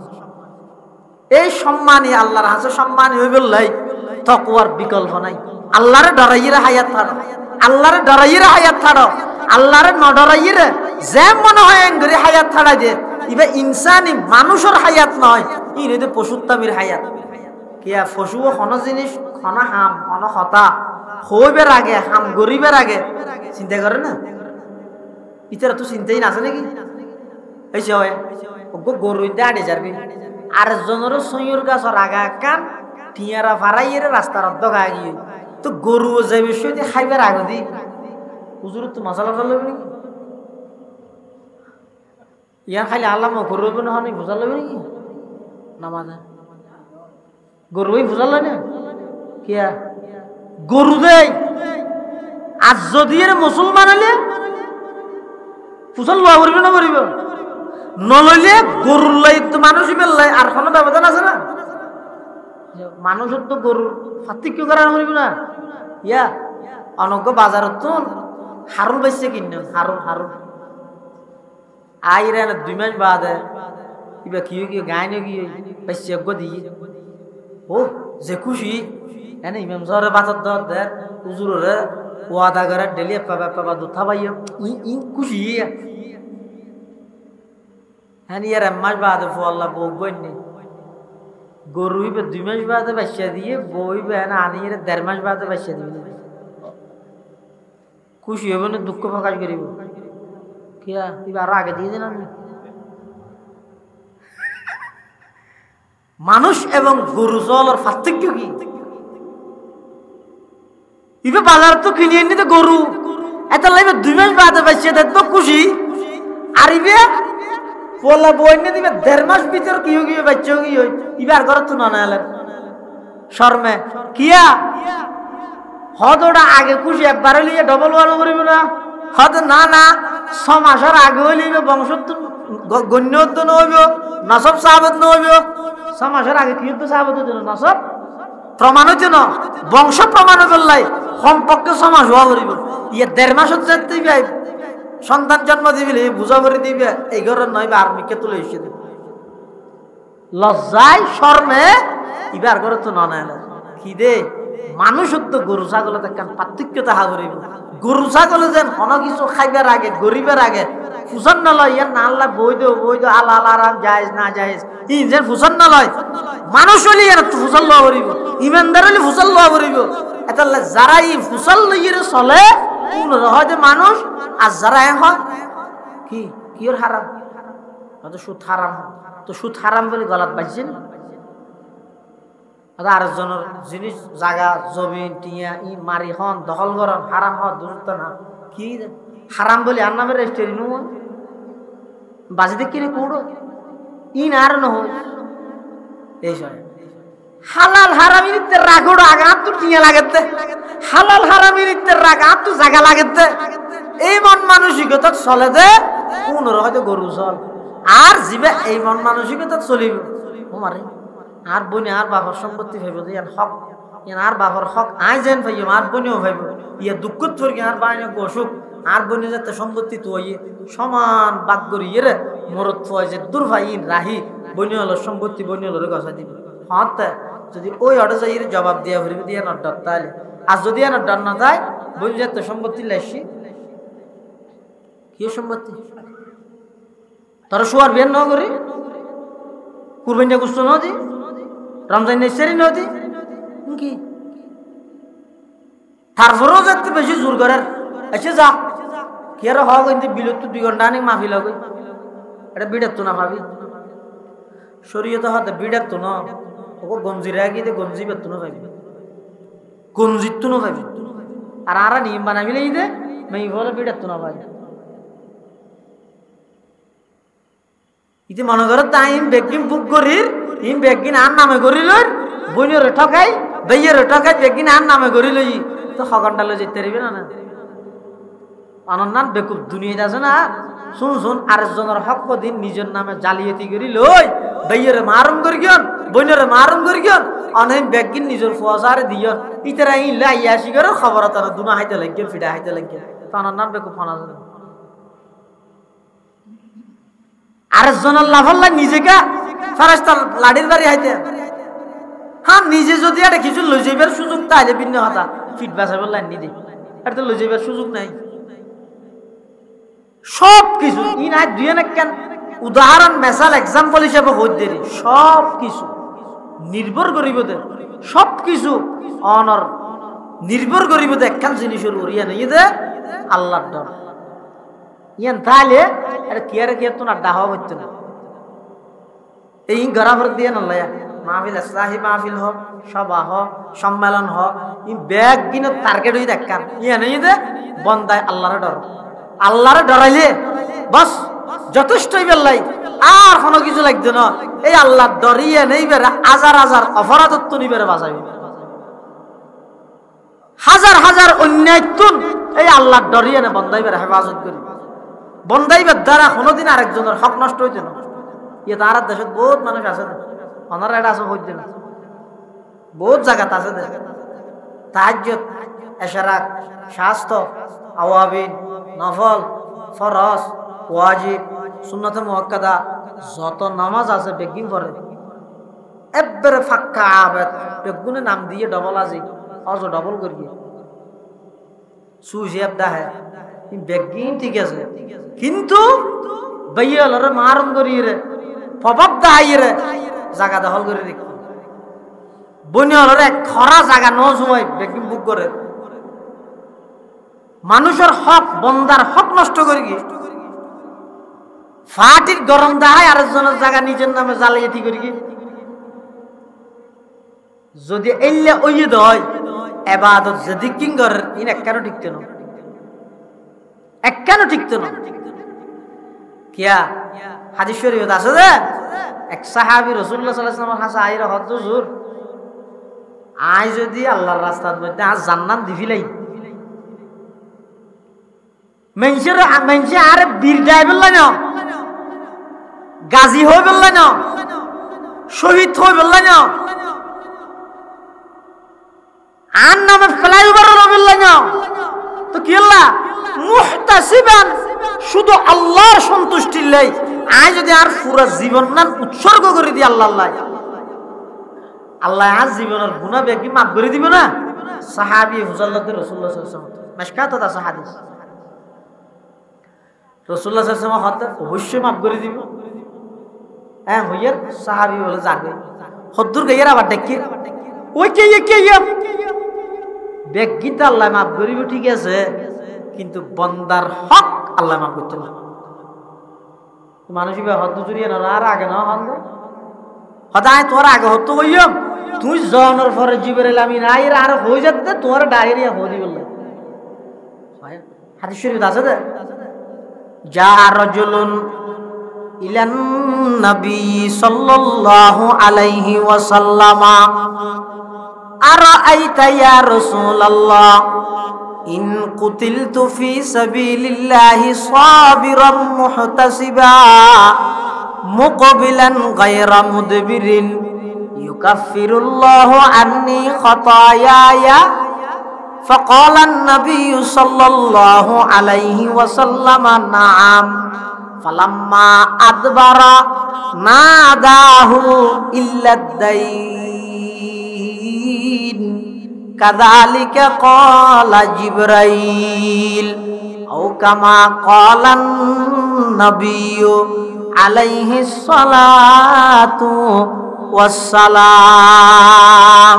এই সম্মানই আল্লাহর হাসে সম্মান হইবে লাই তাকওয়ার বিকল্প নাই আল্লাহরে ডরাইরা হায়াত ছাড়ো আল্লাহরে ডরাইরা হায়াত ছাড়ো আল্লাহরে ন ডরাইরা যে মনে হয় এঙ্গরি হায়াত ছাড়া দে ইবা ইনসানি মানুষের হায়াত নয় ইনে পশুত্তামির হায়াত কিয়া পশু কোন জিনিস কোন হাম কোন হতা হইবের আগে হাম গরিবের আগে চিন্তা করে না ইতারা তো চিন্তাই না আছে নাকি এইসে হয় গরু দাঁড়িয়ে যাবি আর জনের সৈয়র গাছর আগা কান টিয়ারা ফারাইয়ের রাস্তার অর্ধ গিয়ে তো গরু যে বিষয় দিয়ে খাইবার আগে দি হুজুর তো মশলা লবে নাকি ইয়ার খালি আল্লাহ গরু না হনি বুঝা লবে নাকি নামাজে গরুই বুঝাল না কিয়া গরু দেয় আর যদি এর মুসলমান হলে ফুসল লওয়া করিব না করিব নলইলে গরুর লাই তো মানুষই বেললাই আর কোনো ব্যবধান আছে না মানুষের তো গরুর পার্থক্য করা করিব না ইয়া অনজ্ঞ বাজারত তো হারুল বেচছে কিনে হারুল আইরে 2 মাস বাদে কিবা কি গায় না কি বেচছে দিয়ে ও যে খুশি এনে ইমাম সাহেবের বাজার দর দেয় হুজুরে ওয়াদা করে ডেলি পাবা দুধা পাইও ই খুশি হ্যাঁ ইয়ার 1 মাস বাদে আল্লাহ বউ বইনি গরু হইবে 2 মাস বাদে বাচ্চা দিয়ে বইবে না আনি 1.5 মাস বাদে বাচ্চা দিবে খুশি হবে না দুঃখ প্রকাশ করিব কিয়া এবার আগে দিয়ে দিন আমি মানুষ এবং গরু চলার পার্থক্য কি ইবে বাজার তো কিনে এনে তো গরু এত লাগবে 2 মাস বাদে বাচ্চা দেয় তো খুশি আর ইবে বলা বইনে দিবে 1.5 মাস ভিতর কি হইবে বাচ্চা কি হই ইবার ঘর তো না নালে শর্মে কিয়া হদটা আগে খুশি একবার লিয়ে ডবল ওয়ান করিব না হদ না 6 মাসের আগে হইলে বংশ গণ্য তো নইব নসব সাহাবত নইব 6 মাসের আগে কি তো সাহাবত হতো নসব প্রমাণ হইতো না বংশ প্রমাণ বললাই কমপক্ষে 6 মাস হওয়া করিব ইয়ে 1.5 মাস হতে ভাই সন্তান জন্ম দিবিলে বুঝা করে দিবে এই ঘরের নইবে আর্মিকে তুলে এসে দিবে লজ্জায় শর্মে ইবার ঘরে তো না না কি দে মানুষ তো গরু ছাগলে দেখেন পার্থক্য তাহা করিব গরু ছাগলে যেন অন কিছু খাইবার আগে গরিবের আগে ফুসন না লয় ইয়ার না আল্লাহ বৈধ আল্লাহ আরাম জায়েজ না জায়েজ ই যেন ফুসন না লয় মানুষ হলে এর ফুসল লওয়া করিব ইমানদার হলে ফুসল লওয়া করিব এতাল্লা যারা এই ফুসল লইয়ে চলে কোন হয় মানুষ আর যারা হয় কি কির হারাম তো সুদ হারাম তো সুদ হারাম বলে গলাত বাজছেন আরেকজনের জিনিস জায়গা জমিন টিয়া ই মারি হন দখল করন হারাম হওয়া দূরত্ব না কি হারাম বলে আর নামে রেজিস্ট্রি নো বাজিতে কিনে কুড়ো ইন আর নহয় এই হালাল হারামি নিতে রাগড় আগা তো টিয়া লাগেতে হালাল হারামি নিতে রাগা তো জায়গা লাগেতে এই মন মানসিকতা চলে দে কোন হয়তো গরু চল আর জিবে এই মন মানসিকতা চলিব মারে আর বনি আর বাবার সম্পত্তি ভাইব ইয়ার হক ইয়ার আর বাবার হক আই যেন ভাইব আর বনিও ভাইব ইয়া দুঃখত ফরকি আর বাইনে অসুখ আর বনি যাতে সম্পত্তি তো সমান বাদ করি রে মরত ফয় যে দূর ভাই রাহি বনি হলো সম্পত্তি বনি হলো গছা দিবে হতে যদি ওই অর্ডার যাই জবাব দিয়া ভরিবে দিয়া না ডর তাহলে আর যদি না ডর না যায় বনি যাতে সম্পত্তি লাইছি কি সম্পত্তি তার শোয়ার বিয়ান ন করি কুরবানি গুস্ত নদী রমজান নেই নদী কি তারপরেও যাতে বেশি জোর করার এসে যা কি আর হওয়া কিন্তু বিলত 2 ঘন্টা আনি মাফি লাগে এটা বিড়ার তো না ভাবি শরীয়ত হাতে বিড়ার তো না ও গঞ্জি রাখি দে গঞ্জি বেত না ভাবি গঞ্জিত তো না ভাবি আর আরা নিয়ম বানাবিলে দে মেই বলে বিড়ার তো না ভাবি ইতে মনে করো তাই বেগিন বুক করির ইন বেগিন আর নামে করিল বইনের ঠকাই বেয়ের ঠকাই বেগিন আর নামে করিল তো হগনটা লো যেতে পারবে না অনন্যান বেকুব দুনিয়াতে আছে না শুন আরেকজনের হক দিন নিজের নামে জালিয়াতি করি লই বেয়ের মারুম করি গিয়ন বইনের মারুম করি গিয়ন অনেক বেগিন নিজের ফসারে দিয়ন ইতারা ইল্লা ইয়াসি করে খবর তারা দুনা হাইতে লাগিয়ে ফিডা হাইতে লাগিয়ে তো অনন্যান বেকুব ফনা যায় আরেকজনের লাফাল্লা নিজেকে ফেরেশতা লাড়ির বাড়ি হাইতে হ্যাঁ নিজে যদি এটা কিছু লই যাইবার সুযোগ তাইলে ভিন্ন কথা ফিট বাঁচাবার লাইন নিদি এটা তো লই যাইবার সুযোগ নাই সব কিছু ই নাই দুই না কেন উদাহরণ মেসাল এক্সাম্পল হিসেবে হই দেরি সব কিছু নির্ভর করিব দে সব কিছু অনর নির্ভর করিব দে একখান জিনিসের উড়িয়া নেই দে আল্লাহর ডর ইয়ান তাহলে এটা কিয়ারে তো না ডাহা হইতো না এই গরাফর দিয়ে না লয়া মাহফিল ইসলাহি মাহফিল হোক সভা হোক সম্মেলন হোক ই ব্যাগ কিনে টার্গেট হই দেখান ইয়া নেই দে বন্দায় আল্লাহরে ডরাইলে বাস যথেষ্টই বেলাই আর কোনো কিছু লাগতো না এই আল্লাহ ডরিয়ে নেই বেড়ে হাজার অপরাধত্ব নিবেরে বাঁচাইবে হাজার অন্যায় তুন এই আল্লাহ ডরিয়ে নে বন্দাই বেড়ে হেফাজত করি বন্দাইবার দ্বারা কোনোদিন আরেকজনের হক নষ্ট হইতে না। ইয়ে তার দেশত বহুত মানুষ আছে, ওনারা এটা আছে হইতে না, বহুত জায়গাত আছে। তাহাজ্জুদ, এশরাক, শাস্ত্র, আওয়াবিন, নফল, ফরজ, ওয়াজিব, সুন্নতে মুআক্কাদা যত নামাজ আছে বেগিন করে একবারে ফাক্কা আবাদ বেগুনে নাম দিয়ে ডবল আজি অজ ডবল করিয়ে সুজিয়াব দাহে বেগিন ঠিক আছে, কিন্তু বাইয়ালরে মারণ করিয়ে রে প্রভাব দাহাই রে জায়গা দখল করে রেখে বনিয়ালরে খরা জায়গা ন সময় বেগিন বুক করে মানুষের হক বন্দার হক নষ্ট করে গিয়ে ফাটির গরম দাহায় আরেকজনের জায়গা নিজের নামে জালিয়াতি করে গিয়ে যদি এলে ওই দয় এবাদত যদি কিং করে ইন একখানো ঠিকতে না, একখানো ঠিকতে না। কিয়া হাদিস শরীফত আছে যে এক সাহাবী রাসূলুল্লাহ সাল্লাল্লাহু আলাইহি ওয়াসাল্লামের কাছে আইরা হদ হুজুর আই যদি আল্লাহর রাস্তার মধ্যে আজ জান্নাত দিবিলাই মেনশে আরে বীর ডাই বললাই না, গাজী হয়ে বললাই না, শহীদ হয়ে বললাই না, আর নামে ফ্লাইওভার বললাই না, তো কি আল্লাহ মুহতাসিবান শুধু আল্লাহর সন্তুষ্টির লাই আই যদি আর পুরো জীবন নাম উৎসর্গ করে দি আল্লাহ আল্লাহ আজ জীবনের গুনাহ বেকি মাফ করে দিবে না। সাহাবী হুজুল্লাহ রাসূলুল্লাহ সাল্লাল্লাহু আলাইহি ওয়াসাল্লাম মাশকাত আছে হাদিস রাসূলুল্লাহ সাল্লাল্লাহু আলাইহি ওয়াসাল্লাম অবশ্যই মাফ করে দিবে। হ্যাঁ হইয়ার সাহাবী বলে যাবে হদ্দুর গাইয়ার আবার দেখি ওই কে বেগিতা আল্লাহ মাফ করিব ঠিক আছে, কিন্তু বন্দার হক আল্লাহ মাফ করতে না। মানুষ হদ্দ চুরিয়ে না আর আগে না হন্দ হদায় তোর আগে হতো হইয় তুই জনের পরে জিবরাইল আমিন আইর আর হয়ে যাতে তোর ডায়রিয়া হয়ে দিবে হাদিস শরীফ আছে দে যা রাজুলুন ইলান নবী সাল্লাল্লাহু আলাইহি ওয়াসাল্লাম আরাআইতা ইয়া রাসূলুল্লাহ ইন কুতিলতু ফি সাবিলিল্লাহি সাবিরান মুহতাসিবা মুকবিলান গায়রা মুদবিরিন ইউকাফিরুল্লাহু আন্নী খাতায়ায়া ফাকালা an-নাবিয়্যু সাল্লাল্লাহু আলাইহি ওয়াসাল্লাম নাআম ফালাম্মা আদবারা নাদাহু ইল্লাদ-দাইন কাযালিকা ক্বালা জিবরাইল আও কামা ক্বালা an-নাবিয়্যু আলাইহিস সালাতু ওয়াস সালাম।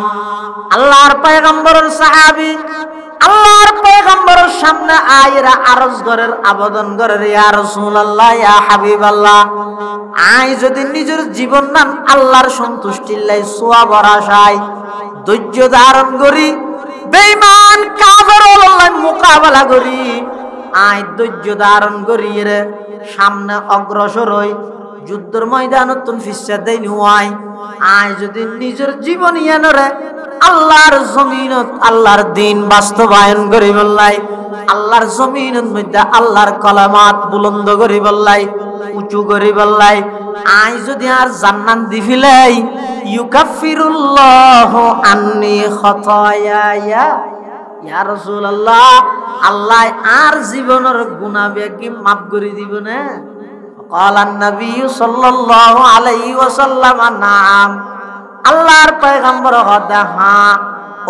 আল্লাহর পয়গম্বরের সাহাবী আল্লাহর পয়গম্বরের সামনে আইরা আরজ করের আবেদন করের ইয়া রাসূলুল্লাহ ইয়া হাবিবাল্লাহ আই যদি নিজের জীবন নাম আল্লাহর সন্তুষ্টির লাই সওয়াব আশায় ধৈর্য ধারণ করি বেঈমান কাফের আল্লাহর মোকাবেলা করি আই ধৈর্য ধারণ করি রে সামনে অগ্রসর হই যুদ্ধের ময়দানত ফিসা দেই নুয়াই আই যদি নিজের জীবন ইয়ানরে আল্লাহর জমিনত আল্লাহর দিন বাস্তবায়ন করি বললাই আল্লাহর জমিনের মধ্যে আল্লাহর কলামাত বুলন্দ করি বললাই উঁচু করি বললাই আই যদি আর জান্নাত দিফিলাই ইউকাফিরুল্লাহু আন্নী খাতায়ায়া ইয়া রাসূলুল্লাহ আল্লাহ আর জীবনের গুনাহ বেকি মাফ করে দিব না। ক্বালা an-নাবিয়্যু সাল্লাল্লাহু আলাইহি ওয়াসাল্লাম নাআম আল্লাহর পয়গম্বর হদা হ্যাঁ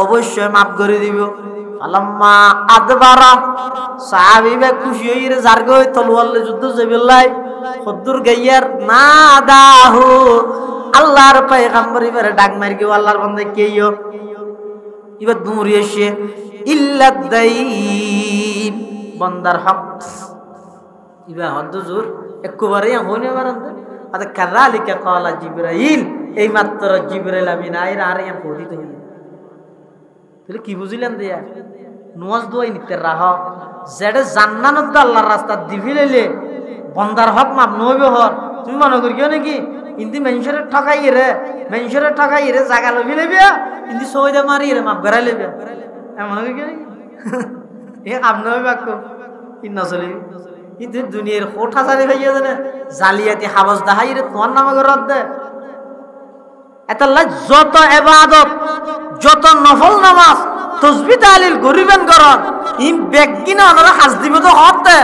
অবশ্যই মাফ করে দিব। ফালাম্মা আদবারা সাহাবীরা খুশি হইরে জারগো তলোয়ার যুদ্ধ জবিল্লাই খুদ্দুর গাইয়ার নাদাহু আল্লাহর পয়গম্বর ইবারে ডাক মার গিয়ে আল্লাহর বান্দা কেইও ইবার দুমুরি এসে ইল্লাদ-দাইন বান্দার হক ইবা হদ্দুজুর একবারে হইনে বারান্দ আদা কাযালিকা ক্বালা জিবরাইল এই মাত্র জিবরাইল আমিন আইরা আর এম পড়িতে হই তাহলে কি বুঝিলেন দিয়া নওয়াজ দোয়াই নিতে রাহ যেডে জান্নাত আল্লাহর রাস্তা দিবিলেলে বান্দার হক মাপ নইবে হর তুমি মনে করিও নাকি ইন্দি মেনশরে ঠকাই রে জায়গা লবি লইবে ইন্দি সইদা মারি রে মাপ গরাই লইবে এমন করিও নাকি এ আপনি বাক্য ইন্না চলি কিন্তু দুনিয়ার কোঠা সারি হইয়া জানে জালিয়াতি হাবস দাহাই রে তোমার নামে রদ দে এতাল্লাহ যত ইবাদত যত নফল নামাজ তাসবিহ তাহলিল গরিবেন করন ইম বেগিনা ওনারা হাজ দিব তো হতে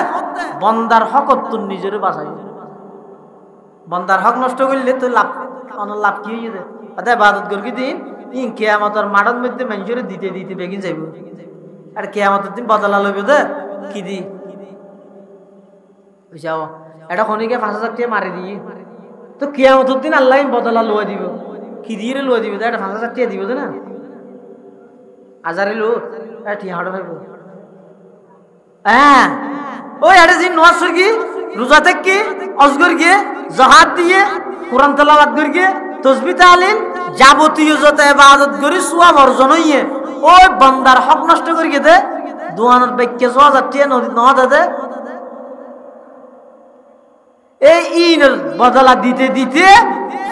বন্দার হক তুই নিজেরে বাঁচাই বন্দার হক নষ্ট করলে তো লাভ অনর লাভ কি হইয়ে যায় অত ইবাদত করবি দিন ইন কিয়ামতের মাঠের মধ্যে মানুষের দিতে দিতে বেগিন যাইব আর কিয়ামতের দিন বদলা লইব দে কি দি বুঝাও এটা খনিকে 5000 টাকা মারি দিয়ে তো কিয়ামতের দিন আল্লাহ বদলা লই দিব কি দিয়ে লই দিব এটা 5000 টাকা দিব না আজারে লো ঠিক হাড় ভাইব হ্যাঁ ওই এটা যে নামাজ পড়ি রোজা থেকে অজগর গিয়ে জিহাদ দিয়ে কোরআন তেলাওয়াত করিয়ে তাসবিহ তাহলিল যাবতীয় যত ইবাদত করি সওয়াব অর্জন হইয়ে ওই বান্দার হক নষ্ট করিয়ে দে দুয়ানোর বাক্যে 6000 টাকা নদী না দে এই ইনের বদলা দিতে দিতে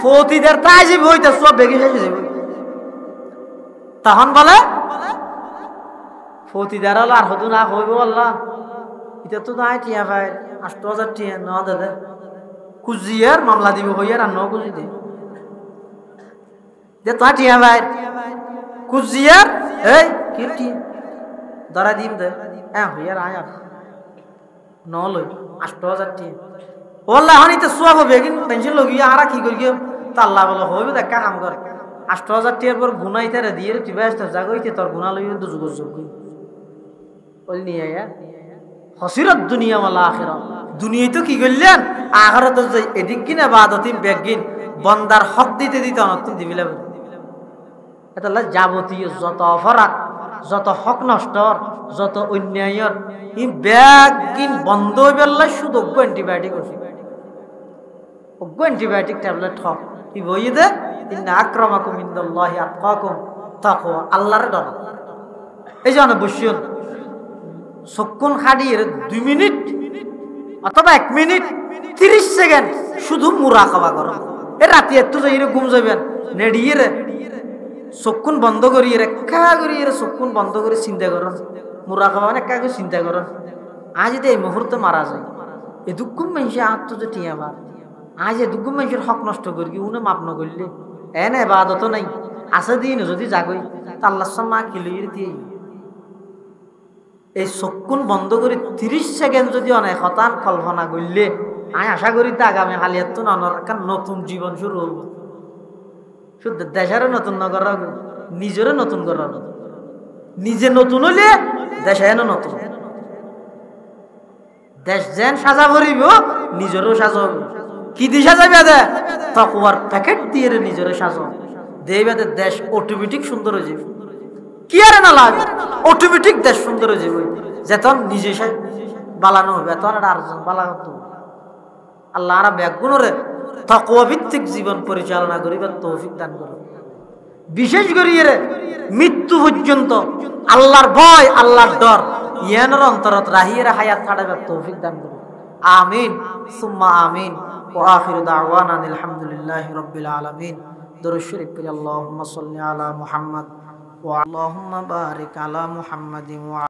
ফতিদের তাইজিব হইতে সব বেগে শেষ হয়ে যাবে তখন বলে ফতিদার হলো আর হতো না হইব আল্লাহ এটা তো নাই টিয়া ভাই 8000 টিয়া ন দাদা কুজিয়ার মামলা দিব হইয়ার আর ন কুজি দে তো টিয়া ভাই কুজিয়ার এই কি টিয়া ধরা দিম দে হ্যাঁ হইয়ার আয় ন লই 8000 টিয়া ওল্লাহ হনিতে সোয়াব বেগিন পেনশন লগিয়া আর কি করি তা আল্লাহ বলে হইবে দেখা কাম কর 8000 টিয়ার পর গুনাইতে রে দিয়ে তুই ব্যস্ত জাগইতে তোর গুনাহ লইয়া তো যুগ যুগ বল নিয়ে আয়া হসিরত দুনিয়া ওয়াল আখিরাত দুনিয়ায় তো কি করলেন আখিরাতে যে এদিক কিনা ইবাদতি বেগিন বান্দার হক দিতে দিতে অনতুন দিবিলা এটা আল্লাহ যাবতীয় যত অপরাধ যত হক নষ্ট যত অন্যায়ের ই বেগিন বন্ধ হইবে আল্লাহ শুধু অ্যান্টিবায়োটিক ওষুধ অ্যান্টিবায়োটিক ট্যাবলেট হক কি বই দে ইন্না আকরামাকুম ইনদাল্লাহি আতকাকুম তাকওয়া আল্লাহর ডর এই জন্য বসিয়ন সক্ষণ খাড়িয়ে 2 মিনিট অথবা 1 মিনিট 30 সেকেন্ড শুধু মুরাকাবা করো এ রাতে এত যাই ঘুম যাবেন নেড়িয়ে রে সক্ষণ বন্ধ করিয়ে রেখা করিয়ে সক্ষণ বন্ধ করে চিন্তা করুন মুরাকাবা মানে একা করে চিন্তা করুন আজ যদি এই মুহূর্তে মারা যায় এ দুঃখ মানুষ আত্ম যে টিয়া বার আজ এ দুঃখ মানুষের হক নষ্ট করি উনি মাপ ন করলে এনে ইবাদত নাই আছে দিন যদি জাগই তা আল্লাহর সামনে কি লইয়ে দিয়ে এই চক্ষুন বন্ধ করে 30 সেকেন্ড যদি অনেক হতান কল্পনা করলে আমি আশা করি তা আগামী হালিয়াত নতুন জীবন শুরু হব শুধু দেশের নতুন নগর নিজের নতুন কর নিজে নতুন হলে দেশে নতুন দেশ যেন সাজা ভরিব নিজেরও সাজাব কি দিয়ে সাজাবে দে তাকওয়ার প্যাকেট দিয়ে নিজের সাজাব দেবে দেশ অটোমেটিক সুন্দর হয়ে যাবে কি আর না লাগে অটোমেটিক দেশ সুন্দর হয়ে যাবে যেতন নিজে বালানো হবে এতন আর আরেকজন বালা হতো আল্লাহ আর ব্যাগুণরে তাকওয়া ভিত্তিক জীবন পরিচালনা করিবার তৌফিক দান করুন বিশেষ করে মৃত্যু পর্যন্ত আল্লাহর ভয় আল্লাহর ডর ইয়ানের অন্তরত রাহিয়ে হায়াত ছাড়াবার তৌফিক দান করুন আমিন সুম্মা আমিন ওয়া আখিরু দাওয়ানা আলহামদুলিল্লাহি রাব্বিল আলামিন দরুদ শরীফ পড়ি আল্লাহুম্মা সাল্লি আলা মুহাম্মদ ওয়া আল্লাহুম্মা বারিক আলা মুহাম্মাদিন ওয়া